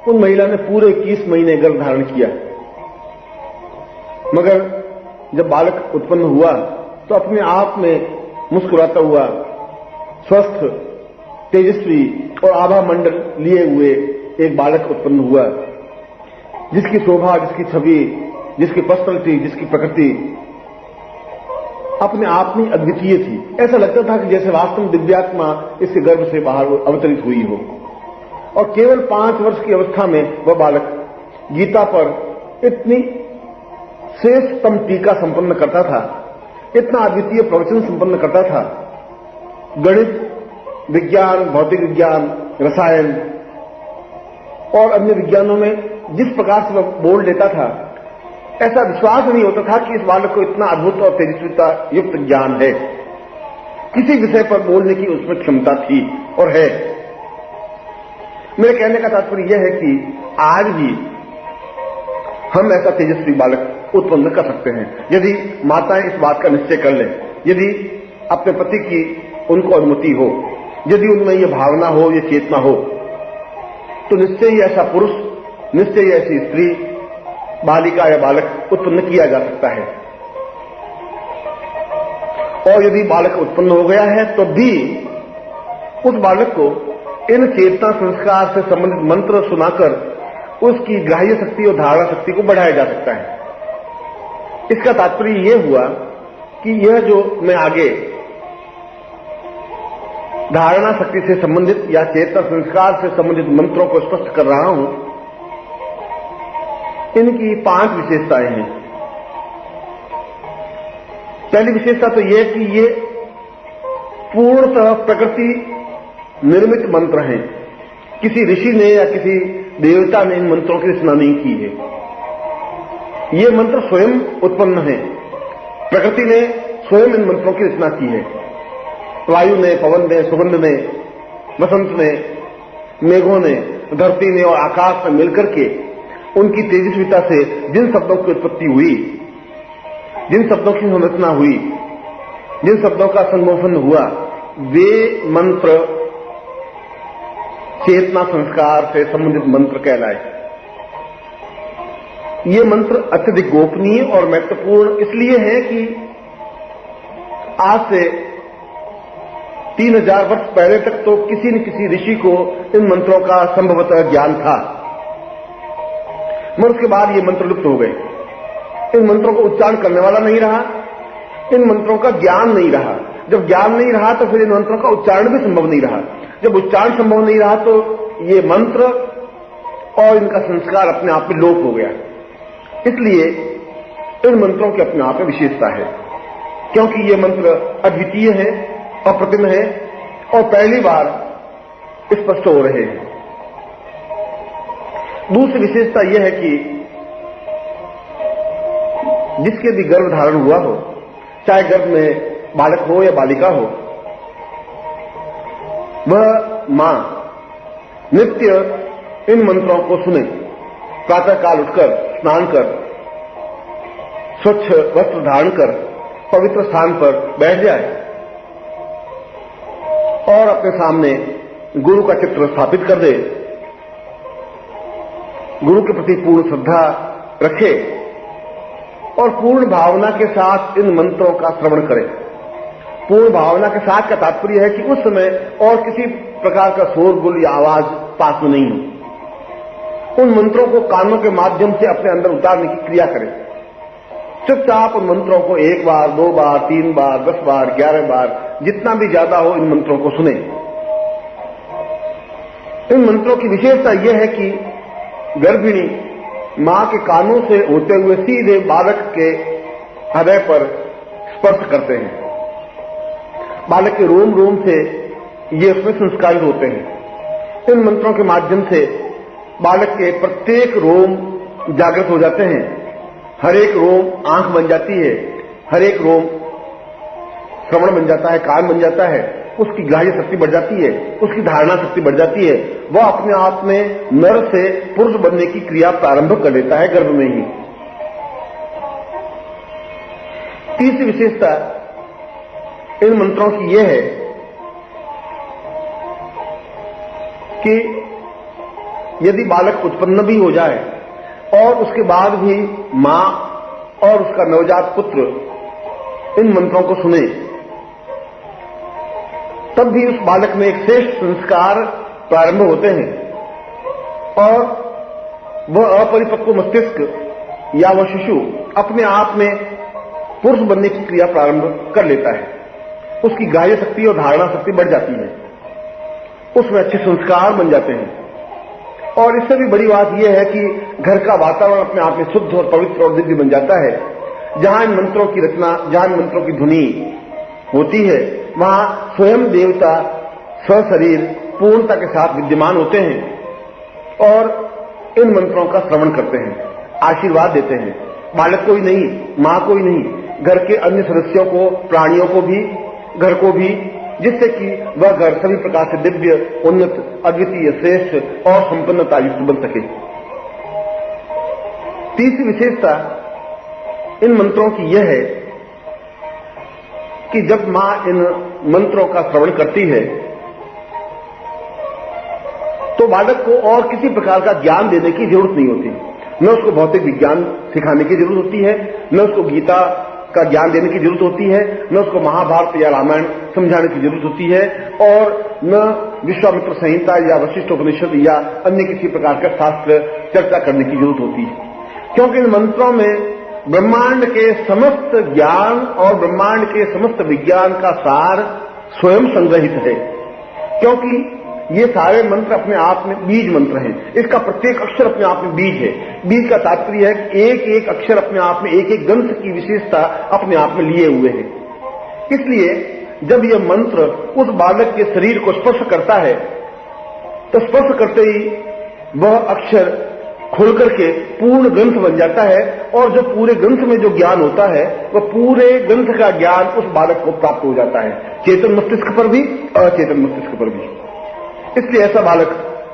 उन महिला ने पूरे 21 महीने गर्भ धारण किया। मगर जब बालक उत्पन्न हुआ तो अपने आप में मुस्कुराता हुआ, स्वस्थ, तेजस्वी और आभा मंडल लिए हुए एक बालक उत्पन्न हुआ, जिसकी शोभा, जिसकी छवि, जिसकी पर्सनलिटी, जिसकी प्रकृति अपने आप में अद्वितीय थी। ऐसा लगता था कि जैसे वास्तव में दिव्यात्मा इसके गर्भ से बाहर अवतरित हुई हो। और केवल 5 वर्ष की अवस्था में वह बालक गीता पर इतनी श्रेष्ठतम टीका संपन्न करता था, इतना अद्वितीय प्रवचन संपन्न करता था। गणित, विज्ञान, भौतिक विज्ञान, रसायन और अन्य विज्ञानों में जिस प्रकार से वह बोल लेता था, ऐसा विश्वास नहीं होता था कि इस बालक को इतना अद्भुत और तेजस्विता युक्त ज्ञान है। किसी विषय पर बोलने की उसमें क्षमता थी और है। मेरे कहने का तात्पर्य यह है कि आज भी हम ऐसा तेजस्वी बालक उत्पन्न कर सकते हैं, यदि माताएं इस बात का निश्चय कर लें, यदि अपने पति की उनको अनुमति हो, यदि उनमें यह भावना हो, यह चेतना हो, तो निश्चय ही ऐसा पुरुष, निश्चय ही ऐसी स्त्री, बालिका या बालक उत्पन्न किया जा सकता है। और यदि बालक उत्पन्न हो गया है तो भी उस बालक को इन चेतना संस्कार से संबंधित मंत्र सुनाकर उसकी ग्राह्य शक्ति और धारणा शक्ति को बढ़ाया जा सकता है। इसका तात्पर्य यह हुआ कि यह जो मैं आगे धारणा शक्ति से संबंधित या चेतना संस्कार से संबंधित मंत्रों को स्पष्ट कर रहा हूं, इनकी 5 विशेषताएं हैं। पहली विशेषता तो यह कि ये पूर्णतः प्रकृति निर्मित मंत्र हैं। किसी ऋषि ने या किसी देवता ने इन मंत्रों की रचना नहीं की है। ये मंत्र स्वयं उत्पन्न है, प्रकृति ने स्वयं इन मंत्रों की रचना की है। वायु ने, पवन ने, सुगंध ने, वसंत ने, मेघों ने, धरती ने और आकाश में मिलकर के उनकी तेजस्विता से जिन शब्दों की उत्पत्ति हुई, जिन शब्दों की संरचना हुई, जिन शब्दों का संगोपन हुआ, वे मंत्र चेतना संस्कार से संबंधित मंत्र कहलाए। ये मंत्र अत्यधिक गोपनीय और महत्वपूर्ण इसलिए है कि आज से 3000 वर्ष पहले तक तो किसी न किसी ऋषि को इन मंत्रों का संभवतः ज्ञान था, मगर उसके बाद ये मंत्र लुप्त हो गए। इन मंत्रों को उच्चारण करने वाला नहीं रहा, इन मंत्रों का ज्ञान नहीं रहा। जब ज्ञान नहीं रहा तो फिर इन मंत्रों का उच्चारण भी संभव नहीं रहा। जब उच्चारण संभव नहीं रहा तो ये मंत्र और इनका संस्कार अपने आप में लोप हो गया। इसलिए इन मंत्रों की अपने आप में विशेषता है, क्योंकि ये मंत्र अद्वितीय है, अप्रतिम है और पहली बार स्पष्ट हो रहे हैं। दूसरी विशेषता यह है कि जिसके भी गर्भ धारण हुआ हो, चाहे गर्भ में बालक हो या बालिका हो, वह मां नित्य इन मंत्रों को सुने। प्रातः काल उठकर स्नान कर, स्वच्छ वस्त्र धारण कर पवित्र स्थान पर बैठ जाए और अपने सामने गुरु का चित्र स्थापित कर दे, गुरु के प्रति पूर्ण श्रद्धा रखे और पूर्ण भावना के साथ इन मंत्रों का श्रवण करे। पूर्ण भावना के साथ का तात्पर्य है कि उस समय और किसी प्रकार का शोरगुल या आवाज पास में नहीं हो। उन मंत्रों को कानों के माध्यम से अपने अंदर उतारने की क्रिया करें। चुपचाप उन मंत्रों को 1 बार, 2 बार, 3 बार, 10 बार, 11 बार, जितना भी ज्यादा हो इन मंत्रों को सुने। इन मंत्रों की विशेषता यह है कि गर्भिणी मां के कानों से होते हुए सीधे बालक के हृदय पर स्पर्श करते हैं। बालक के रोम रोम से ये उसमें संस्कारित होते हैं। इन मंत्रों के माध्यम से बालक के प्रत्येक रोम जागृत हो जाते हैं। हर एक रोम आंख बन जाती है, हर एक रोम श्रवण बन जाता है, कान बन जाता है। उसकी ग्राह्य शक्ति बढ़ जाती है, उसकी धारणा शक्ति बढ़ जाती है। वह अपने आप में नर से पुरुष बनने की क्रिया प्रारंभ कर लेता है गर्भ में ही। तीसरी विशेषता इन मंत्रों की यह है कि यदि बालक उत्पन्न भी हो जाए और उसके बाद भी मां और उसका नवजात पुत्र इन मंत्रों को सुने, तब भी उस बालक में एक श्रेष्ठ संस्कार प्रारंभ होते हैं और वह अपरिपक्व मस्तिष्क या वह शिशु अपने आप में पुरुष बनने की क्रिया प्रारंभ कर लेता है। उसकी ग्राह्य शक्ति और धारणा शक्ति बढ़ जाती है, उसमें अच्छे संस्कार बन जाते हैं। और इससे भी बड़ी बात यह है कि घर का वातावरण अपने आप में शुद्ध और पवित्र और दिव्य बन जाता है। जहां इन मंत्रों की रचना, जहां इन मंत्रों की ध्वनि होती है, वहां स्वयं देवता सशरीर पूर्णता के साथ विद्यमान होते हैं और इन मंत्रों का श्रवण करते हैं, आशीर्वाद देते हैं। बालक को ही नहीं, मां को ही नहीं, घर के अन्य सदस्यों को, प्राणियों को भी, घर को भी, जिससे कि वह घर सभी प्रकार से दिव्य, उन्नत, अद्वितीय, श्रेष्ठ और संपन्नता युक्त बन सके। तीसरी विशेषता इन मंत्रों की यह है कि जब मां इन मंत्रों का श्रवण करती है तो बालक को और किसी प्रकार का ज्ञान देने की जरूरत नहीं होती। न उसको भौतिक विज्ञान सिखाने की जरूरत होती है, न उसको गीता का ज्ञान देने की जरूरत होती है, न उसको महाभारत या रामायण समझाने की जरूरत होती है और न विश्वामित्र संहिता या वशिष्ठ उपनिषद या अन्य किसी प्रकार का शास्त्र चर्चा करने की जरूरत होती है। क्योंकि इन मंत्रों में ब्रह्मांड के समस्त ज्ञान और ब्रह्मांड के समस्त विज्ञान का सार स्वयं संग्रहित है। क्योंकि ये सारे मंत्र अपने आप में बीज मंत्र हैं। इसका प्रत्येक अक्षर अपने आप में बीज है। बीज का तात्पर्य है कि एक एक अक्षर अपने आप में एक एक ग्रंथ की विशेषता अपने आप में लिए हुए है। इसलिए जब यह मंत्र उस बालक के शरीर को स्पर्श करता है तो स्पर्श करते ही वह अक्षर खुल करके पूर्ण ग्रंथ बन जाता है और जो पूरे ग्रंथ में जो ज्ञान होता है वह पूरे ग्रंथ का ज्ञान उस बालक को प्राप्त हो जाता है, चेतन मस्तिष्क पर भी अचेतन मस्तिष्क पर भी। इसलिए ऐसा बालक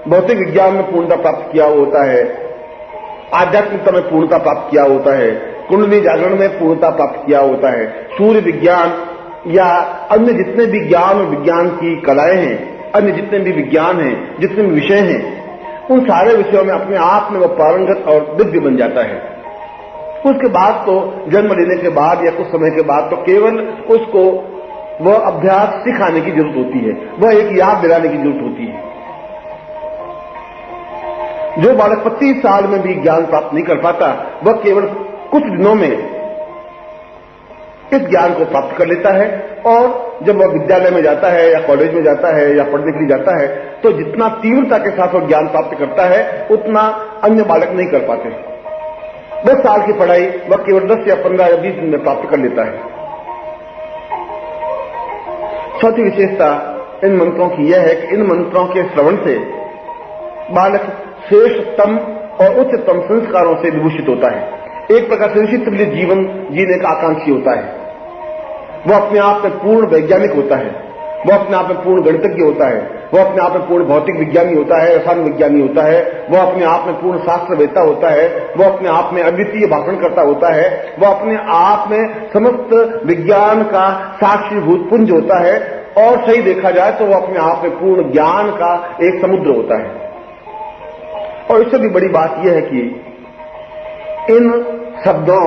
भौतिक विज्ञान में पूर्णता प्राप्त किया होता है, आध्यात्मिकता में पूर्णता प्राप्त किया होता है, कुंडली जागरण में पूर्णता प्राप्त किया होता है, सूर्य विज्ञान या अन्य जितने भी ज्ञान और विज्ञान की कलाएं हैं, अन्य जितने भी विज्ञान हैं, जितने भी विषय हैं, उन सारे विषयों में अपने आप में वह पारंगत और दिव्य बन जाता है। उसके बाद तो जन्म लेने के बाद या कुछ समय के बाद तो केवल उसको वह अभ्यास सिखाने की जरूरत होती है, वह एक याद दिलाने की जरूरत होती है। जो बालक 25 साल में भी ज्ञान प्राप्त नहीं कर पाता वह केवल कुछ दिनों में इस ज्ञान को प्राप्त कर लेता है और जब वह विद्यालय में जाता है या कॉलेज में जाता है या पढ़ने के लिए जाता है तो जितना तीव्रता के साथ वह ज्ञान प्राप्त करता है उतना अन्य बालक नहीं कर पाते। 10 साल की पढ़ाई वह केवल 10 या 15 या 20 दिन में प्राप्त कर लेता है। चौथी विशेषता इन मंत्रों की यह है कि इन मंत्रों के श्रवण से बालक श्रेष्ठतम और उच्चतम संस्कारों से विभूषित होता है। एक प्रकार से निश्चित जीवन जीने का आकांक्षी होता है। वह अपने आप में पूर्ण वैज्ञानिक होता है, वह अपने आप में पूर्ण गणितज्ञ होता है, वह अपने आप में पूर्ण भौतिक विज्ञानी होता है, रसायन विज्ञानी होता है, वह अपने आप में पूर्ण शास्त्रवेत्ता होता है, वह अपने आप में अद्वितीय भाषणकर्ता होता है, वह अपने आप में समस्त विज्ञान का साक्षीभूत पुंज होता है और सही देखा जाए तो वह अपने आप में पूर्ण ज्ञान का एक समुद्र होता है। और इससे भी बड़ी बात यह है कि इन शब्दों,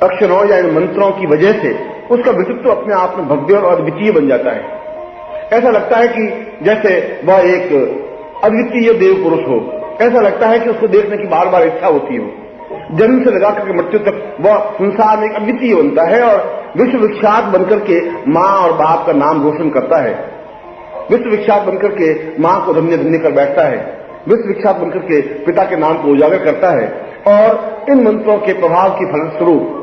अक्षरों या इन मंत्रों की वजह से उसका व्यक्तित्व अपने आप में भव्य और अद्वितीय बन जाता है। ऐसा लगता है कि जैसे वह एक अद्वितीय देव पुरुष हो, ऐसा लगता है कि उसको देखने की बार बार इच्छा होती हो। जन्म से लगाकर के मृत्यु तक वह संसार में एक अद्वितीय बनता है और विश्व विख्यात बनकर के मां और बाप का नाम रोशन करता है, विश्व विख्यात बनकर के मां को धन्य धन्य कर बैठता है, विश्व विख्यात बनकर के पिता के नाम को उजागर करता है और इन मंत्रों के प्रभाव की फलस्वरूप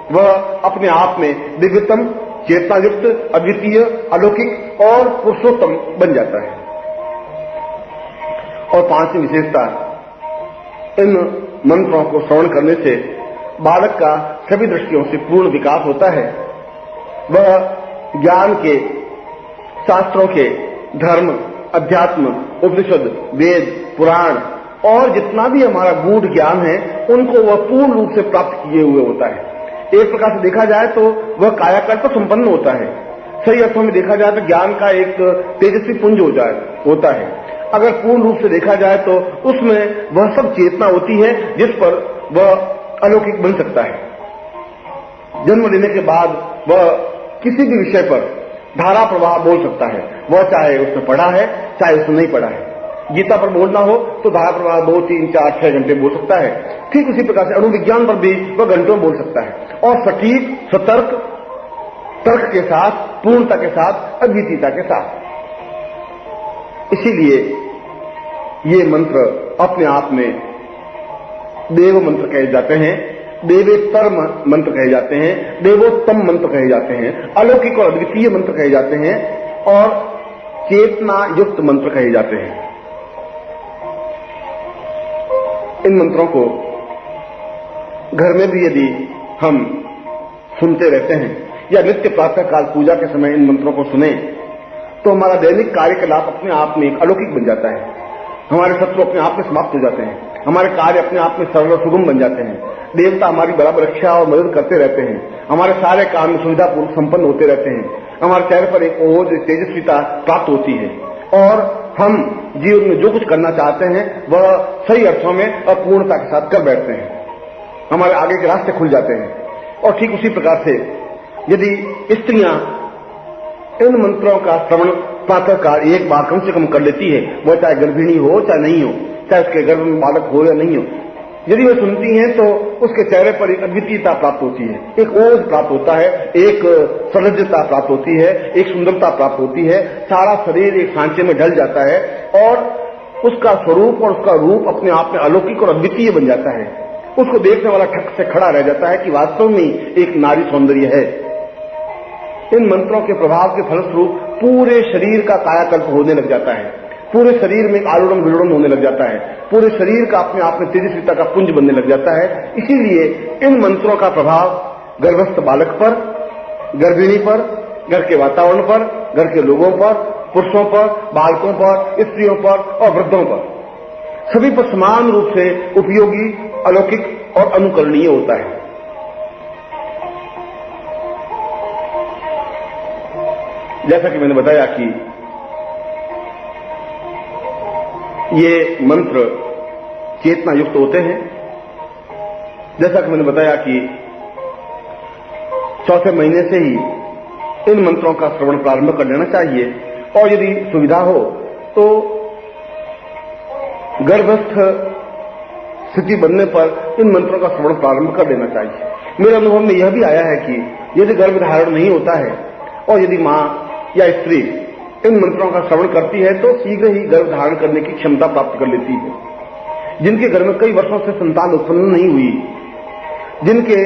वह अपने आप में दिव्यतम, चेतनायुक्त, अद्वितीय, अलौकिक और पुरुषोत्तम बन जाता है। और पांचवी विशेषता, इन मंत्रों को श्रवण करने से बालक का सभी दृष्टियों से पूर्ण विकास होता है। वह ज्ञान के, शास्त्रों के, धर्म, अध्यात्म, उपनिषद, वेद, पुराण और जितना भी हमारा गूढ़ ज्ञान है उनको वह पूर्ण रूप से प्राप्त किए हुए होता है। एक प्रकार से देखा जाए तो वह कायाकल्प संपन्न होता है। सही अर्थों में देखा जाए तो ज्ञान का एक तेजस्वी पुंज होता है। अगर पूर्ण रूप से देखा जाए तो उसमें वह सब चेतना होती है जिस पर वह अलौकिक बन सकता है। जन्म लेने के बाद वह किसी भी विषय पर धारा प्रवाह बोल सकता है, वह चाहे उसने पढ़ा है चाहे उसने नहीं पढ़ा है। गीता पर बोलना हो तो धारा प्रवाह 2, 3, 4, 6 घंटे बोल सकता है। ठीक उसी प्रकार से अणुविज्ञान पर भी वह घंटों बोल सकता है और सटीक, सतर्क, तर्क के साथ, पूर्णता के साथ, अद्वितीयता के साथ। इसीलिए ये मंत्र अपने आप में देव मंत्र कहे जाते हैं, देवेतर मंत्र कहे जाते हैं, देवोत्तम मंत्र कहे जाते हैं, अलौकिक और अद्वितीय मंत्र कहे जाते हैं और चेतना युक्त मंत्र कहे जाते हैं। इन मंत्रों को घर में भी यदि हम सुनते रहते हैं या नित्य प्रातः काल पूजा के समय इन मंत्रों को सुने तो हमारा दैनिक कार्यकलाप अपने आप में एक अलौकिक बन जाता है। हमारे शत्रु अपने आप में समाप्त हो जाते हैं, हमारे कार्य अपने आप में सरल और सुगम बन जाते हैं, देवता हमारी बराबर रक्षा और मदद करते रहते हैं, हमारे सारे काम सुविधापूर्वक संपन्न होते रहते हैं, हमारे चेहरे पर एक ओज, तेजस्विता प्राप्त होती है और हम जीवन में जो कुछ करना चाहते हैं वह सही अर्थों में और पूर्णता के साथ कर बैठते हैं, हमारे आगे के रास्ते खुल जाते हैं। और ठीक उसी प्रकार से यदि स्त्रियां इन मंत्रों का श्रवण प्रातःकाल एक बार कम से कम कर लेती है, वह चाहे गर्भिणी हो चाहे नहीं हो, चाहे उसके गर्भ में बालक हो या नहीं हो, यदि वह सुनती हैं तो उसके चेहरे पर एक अद्वितीयता प्राप्त होती है, एक ओज प्राप्त होता है, एक सौंदर्यता प्राप्त होती है, एक सुंदरता प्राप्त होती है। सारा शरीर एक सांचे में ढल जाता है और उसका स्वरूप और उसका रूप अपने आप में अलौकिक और अद्वितीय बन जाता है। उसको देखने वाला ठक से खड़ा रह जाता है कि वास्तव में एक नारी सौंदर्य है। इन मंत्रों के प्रभाव के फलस्वरूप पूरे शरीर का कायाकल्प होने लग जाता है, पूरे शरीर में एक आलोड़न विलोड़न होने लग जाता है, पूरे शरीर का अपने आप में तेजस्विता का पुंज बनने लग जाता है। इसीलिए इन मंत्रों का प्रभाव गर्भस्थ बालक पर, गर्भिणी पर, घर के वातावरण पर, घर के लोगों पर, पुरुषों पर, बालकों पर, स्त्रियों पर और वृद्धों पर, सभी पर समान रूप से उपयोगी, अलौकिक और अनुकरणीय होता है। जैसा कि मैंने बताया कि ये मंत्र चेतना युक्त होते हैं। जैसा कि मैंने बताया कि चौथे महीने से ही इन मंत्रों का श्रवण प्रारंभ कर लेना चाहिए और यदि सुविधा हो तो गर्भस्थ स्थिति बनने पर इन मंत्रों का श्रवण प्रारंभ कर देना चाहिए। मेरे अनुभव में यह भी आया है कि यदि गर्भ धारण नहीं होता है और यदि मां या स्त्री इन मंत्रों का श्रवण करती है तो शीघ्र ही गर्भ धारण करने की क्षमता प्राप्त कर लेती है। जिनके घर में कई वर्षों से संतान उत्पन्न नहीं हुई, जिनके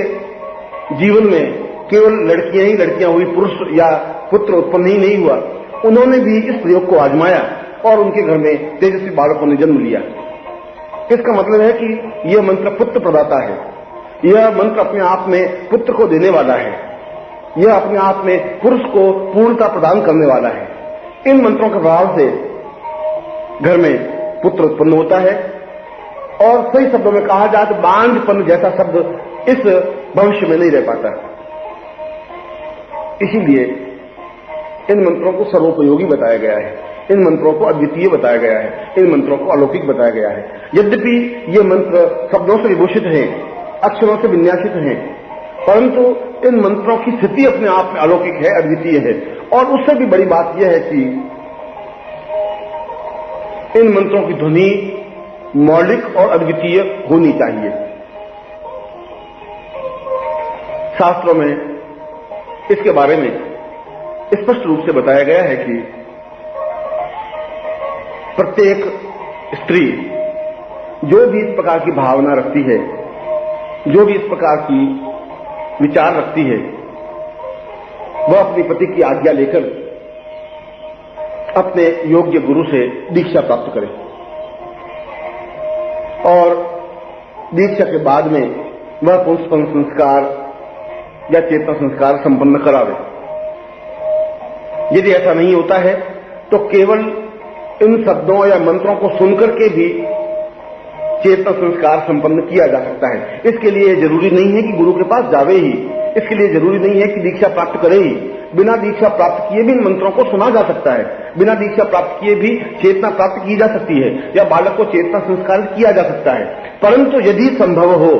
जीवन में केवल लड़कियां ही लड़कियां हुई, पुरुष या पुत्र उत्पन्न ही नहीं हुआ, उन्होंने भी इस प्रयोग को आजमाया और उनके घर में तेजस्वी बालकों ने जन्म लिया। इसका मतलब है कि यह मंत्र पुत्र प्रदाता है, यह मंत्र अपने आप में पुत्र को देने वाला है, यह अपने आप में पुरुष को पूर्णता प्रदान करने वाला है। इन मंत्रों के प्रभाव से घर में पुत्र उत्पन्न होता है और सही शब्दों में कहा जाए तो बांझपन जैसा शब्द इस भविष्य में नहीं रह पाता। इसीलिए इन मंत्रों को सर्वोपयोगी बताया गया है, इन मंत्रों को अद्वितीय बताया गया है, इन मंत्रों को अलौकिक बताया गया है। यद्यपि ये मंत्र शब्दों से विभूषित हैं, अक्षरों से विन्यासित हैं, परंतु इन मंत्रों की स्थिति अपने आप में अलौकिक है, अद्वितीय है। और उससे भी बड़ी बात यह है कि इन मंत्रों की ध्वनि मौलिक और अद्वितीय होनी चाहिए। शास्त्रों में इसके बारे में स्पष्ट रूप से बताया गया है कि प्रत्येक स्त्री जो भी इस प्रकार की भावना रखती है, जो भी इस प्रकार की विचार रखती है, वह अपने पति की आज्ञा लेकर अपने योग्य गुरु से दीक्षा प्राप्त करे और दीक्षा के बाद में वह पुंसपन संस्कार या चेतना संस्कार संपन्न करावे। यदि ऐसा नहीं होता है तो केवल इन शब्दों या मंत्रों को सुनकर के भी चेतना संस्कार संपन्न किया जा सकता है। इसके लिए जरूरी नहीं है कि गुरु के पास जावे ही, इसके लिए जरूरी नहीं है कि दीक्षा प्राप्त करे ही। बिना दीक्षा प्राप्त किए भी इन मंत्रों को सुना जा सकता है, बिना दीक्षा प्राप्त किए भी चेतना प्राप्त की जा सकती है या बालक को चेतना संस्कार किया जा सकता है। परंतु यदि संभव हो,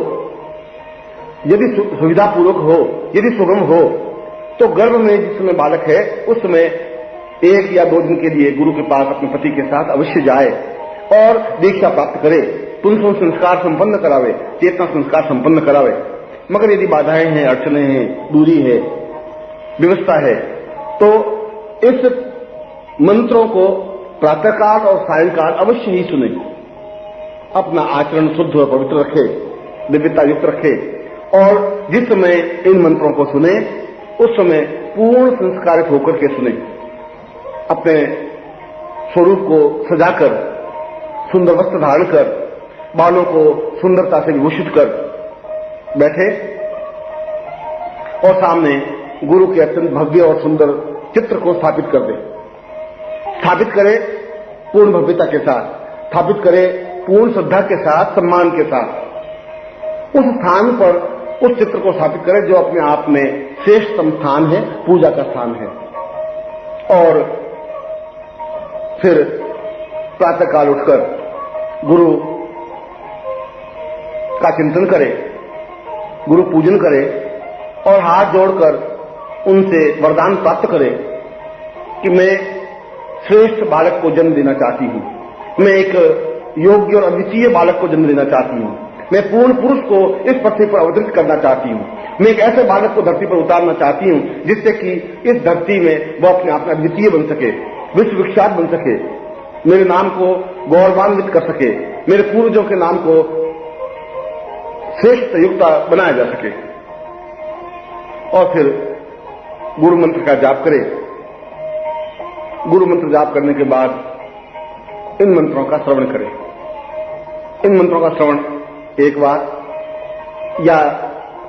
यदि सुविधापूर्वक हो, यदि सुगम हो, तो गर्भ में जिस समय बालक है उस समय 1 या 2 दिन के लिए गुरु के पास अपने पति के साथ अवश्य जाए और दीक्षा प्राप्त करे, पुंसपन संस्कार संपन्न करावे, चेतना संस्कार संपन्न करावे। मगर यदि बाधाएं हैं, अड़चने हैं, दूरी है, व्यवस्था है, तो इस मंत्रों को प्रातःकाल और सायंकाल अवश्य ही सुने। अपना आचरण शुद्ध और पवित्र रखे, दिव्यता युक्त रखे और जिस समय इन मंत्रों को सुने उस समय पूर्ण संस्कारित होकर के सुने। अपने स्वरूप को सजाकर, सुंदर वस्त्र धारण कर, बालों को सुंदरता से विभूषित कर बैठे और सामने गुरु के अत्यंत भव्य और सुंदर चित्र को स्थापित कर दे। स्थापित करे पूर्ण भव्यता के साथ, स्थापित करे पूर्ण श्रद्धा के साथ, सम्मान के साथ। उस स्थान पर उस चित्र को स्थापित करे जो अपने आप में श्रेष्ठतम स्थान है, पूजा का स्थान है। और फिर प्रातःकाल उठकर गुरु का चिंतन करे, गुरु पूजन करे और हाथ जोड़कर उनसे वरदान प्राप्त करे कि मैं श्रेष्ठ बालक को जन्म देना चाहती हूं, मैं एक योग्य और अद्वितीय बालक को जन्म देना चाहती हूं, मैं पूर्ण पुरुष को इस पृथ्वी पर अवतरित करना चाहती हूं। मैं एक ऐसे बालक को धरती पर उतारना चाहती हूं जिससे कि इस धरती में वो अपने आप में अद्वितीय बन सके, विश्व विख्यात बन सके, मेरे नाम को गौरवान्वित कर सके, मेरे पूर्वजों के नाम को श्रेष्ठ युक्ता बनाया जा सके। और फिर गुरु मंत्र का जाप करे। गुरु मंत्र जाप करने के बाद इन मंत्रों का श्रवण करें। इन मंत्रों का श्रवण 1 बार या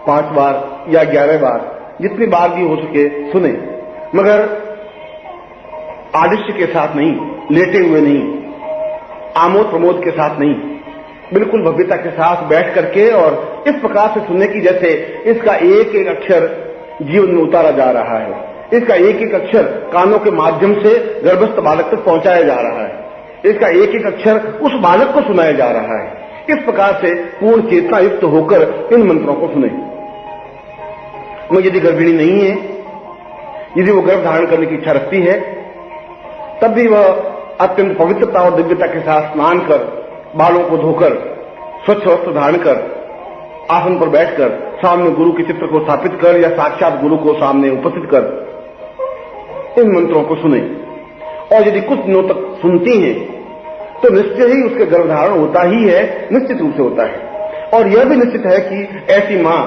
5 बार या 11 बार, जितनी बार भी हो सके सुने, मगर आदिश्य के साथ नहीं, लेटे हुए नहीं, आमोद प्रमोद के साथ नहीं, बिल्कुल भव्यता के साथ बैठ करके और इस प्रकार से सुनने की जैसे इसका एक एक अक्षर जीवन में उतारा जा रहा है, इसका एक एक अक्षर कानों के माध्यम से गर्भस्थ बालक तक पहुंचाया जा रहा है, इसका एक एक अक्षर उस बालक को सुनाया जा रहा है। इस प्रकार से पूर्ण चेतना युक्त होकर इन मंत्रों को सुने। मगर यदि गर्भिणी नहीं है, यदि वो गर्भ धारण करने की इच्छा रखती है, तब भी वह अत्यंत पवित्रता और दिव्यता के साथ स्नान कर, बालों को धोकर, स्वच्छ वस्त्र धारण कर, आसन पर बैठकर सामने गुरु के चित्र को स्थापित कर या साक्षात गुरु को सामने उपस्थित कर इन मंत्रों को सुने। और यदि कुछ दिनों तक सुनती हैं तो निश्चय ही उसके गर्भधारण होता ही है, निश्चित रूप से होता है। और यह भी निश्चित है कि ऐसी मां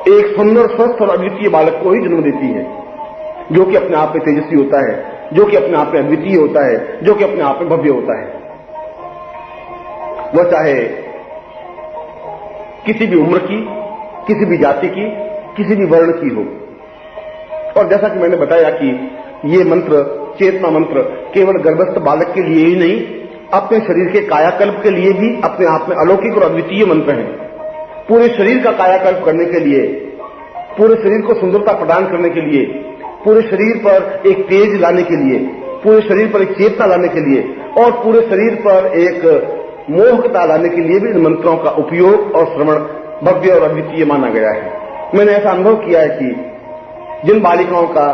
एक सुंदर, स्वस्थ और अद्वितीय बालक को ही जन्म देती है, जो कि अपने आप में तेजस्वी होता है, जो कि अपने आप में अद्वितीय होता है, जो कि अपने आप में भव्य होता है। वह चाहे किसी भी उम्र की, किसी भी जाति की, किसी भी वर्ण की हो। और जैसा कि मैंने बताया कि ये मंत्र, चेतना मंत्र, केवल गर्भस्थ बालक के लिए ही नहीं, अपने शरीर के कायाकल्प के लिए भी अपने आप में अलौकिक और अद्वितीय मंत्र हैं। पूरे शरीर का कायाकल्प करने के लिए, पूरे शरीर को सुंदरता प्रदान करने के लिए, पूरे शरीर पर एक तेज लाने के लिए, पूरे शरीर पर एक चेतना लाने के लिए और पूरे शरीर पर एक मोहकता लाने के लिए भी इन मंत्रों का उपयोग और श्रवण भव्य और अद्वितीय माना गया है। मैंने ऐसा अनुभव किया है कि जिन बालिकाओं का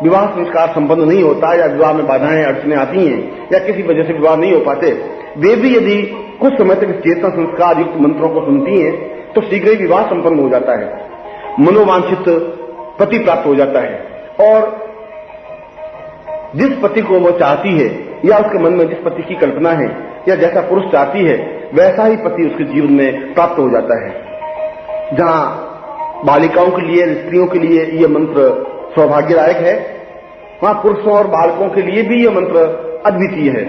विवाह संस्कार संपन्न नहीं होता या विवाह में बाधाएं अड़चने आती हैं या किसी वजह से विवाह नहीं हो पाते, वे भी यदि कुछ समय तक चेतना संस्कार युक्त मंत्रों को सुनती हैं तो शीघ्र ही विवाह संपन्न हो जाता है, मनोवांछित पति प्राप्त हो जाता है और जिस पति को वो चाहती है या उसके मन में जिस पति की कल्पना है या जैसा पुरुष चाहती है वैसा ही पति उसके जीवन में प्राप्त हो जाता है। जहां बालिकाओं के लिए, स्त्रियों के लिए यह मंत्र सौभाग्यदायक है, वहां पुरुषों और बालकों के लिए भी यह मंत्र अद्वितीय है,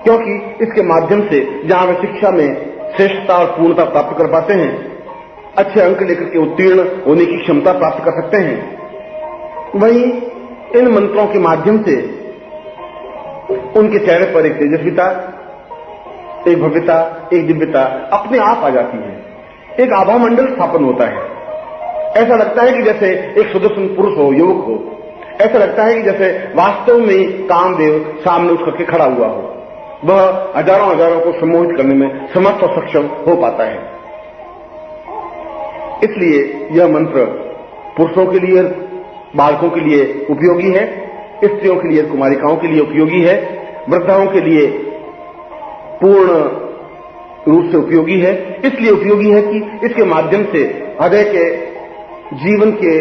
क्योंकि इसके माध्यम से जहां वे शिक्षा में श्रेष्ठता और पूर्णता प्राप्त कर पाते हैं, अच्छे अंक लेकर के उत्तीर्ण होने की क्षमता प्राप्त कर सकते हैं, वहीं इन मंत्रों के माध्यम से उनके चेहरे पर एक तेजस्विता, एक भव्यता, एक दिव्यता अपने आप आ जाती है, एक आभा मंडल स्थापन होता है। ऐसा लगता है कि जैसे एक सुदर्शन पुरुष हो, युवक हो, ऐसा लगता है कि जैसे वास्तव में कामदेव सामने उठ करके खड़ा हुआ हो, वह हजारों हजारों को सम्मोहित करने में समर्थ और सक्षम हो पाता है। इसलिए यह मंत्र पुरुषों के लिए, बालकों के लिए उपयोगी है, स्त्रियों के लिए, कुमारिकाओं के लिए उपयोगी है, वृद्धाओं के लिए पूर्ण रूप से उपयोगी है। इसलिए उपयोगी है कि इसके माध्यम से हृदय के, जीवन के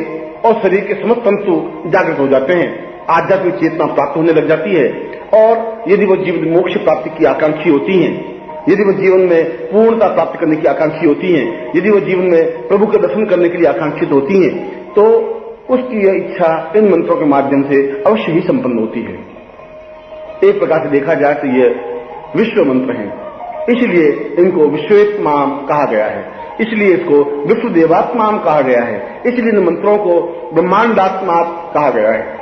और शरीर के समस्त तंतु जागृत हो जाते हैं, आध्यात्मिक चेतना प्राप्त होने लग जाती है और यदि वो जीवन मोक्ष प्राप्ति की आकांक्षी होती हैं, यदि वो जीवन में पूर्णता प्राप्त करने की आकांक्षी होती हैं, यदि वो जीवन में प्रभु के दर्शन करने के लिए आकांक्षित होती हैं, तो उसकी यह इच्छा इन मंत्रों के माध्यम से अवश्य ही संपन्न होती है। एक प्रकार से देखा जाए तो ये विश्व मंत्र हैं, इसलिए इनको विश्वेत्मा कहा गया है, इसलिए इसको विश्व देवात्मा कहा गया है, इसलिए इन मंत्रों को ब्रह्मांडात्मा कहा गया है।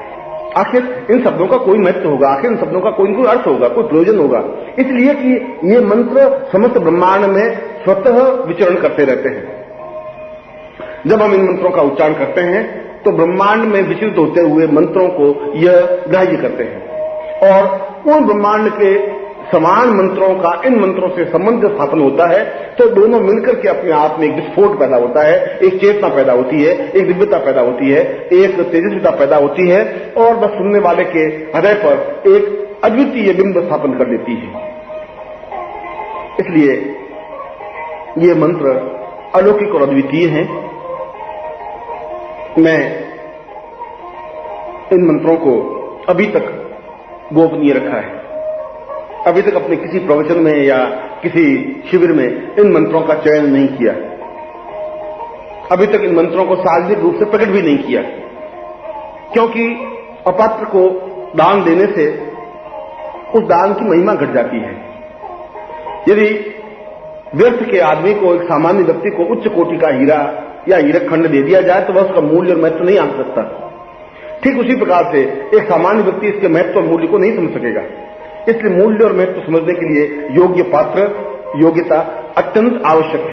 आखिर इन शब्दों का कोई महत्व होगा, आखिर इन शब्दों का कोई अर्थ होगा, कोई प्रयोजन होगा, इसलिए कि ये मंत्र समस्त ब्रह्मांड में स्वतः विचरण करते रहते हैं। जब हम इन मंत्रों का उच्चारण करते हैं तो ब्रह्मांड में विचलित होते हुए मंत्रों को यह ग्राह्य करते हैं और उन ब्रह्मांड के समान मंत्रों का इन मंत्रों से संबंध स्थापन होता है, तो दोनों मिलकर के अपने आप में एक विस्फोट पैदा होता है, एक चेतना पैदा होती है, एक दिव्यता पैदा होती है, एक तेजस्विता पैदा होती है और बस सुनने वाले के हृदय पर एक अद्वितीय बिंब स्थापन कर देती है। इसलिए ये मंत्र अलौकिक और अद्वितीय हैं। मैं इन मंत्रों को अभी तक गोपनीय रखा है। अभी तक अपने किसी प्रवचन में या किसी शिविर में इन मंत्रों का चयन नहीं किया। अभी तक इन मंत्रों को सार्वजनिक रूप से प्रकट भी नहीं किया, क्योंकि अपात्र को दान देने से उस दान की महिमा घट जाती है। यदि व्यर्थ के आदमी को, एक सामान्य व्यक्ति को उच्च कोटि का हीरा या हीरक खंड दे दिया जाए तो वह उसका मूल्य और महत्व नहीं आंक सकता। ठीक उसी प्रकार से एक सामान्य व्यक्ति इसके महत्व और मूल्य को नहीं समझ सकेगा। इसलिए मूल्य और महत्व समझने के लिए योग्य पात्र, योग्यता अत्यंत आवश्यक है।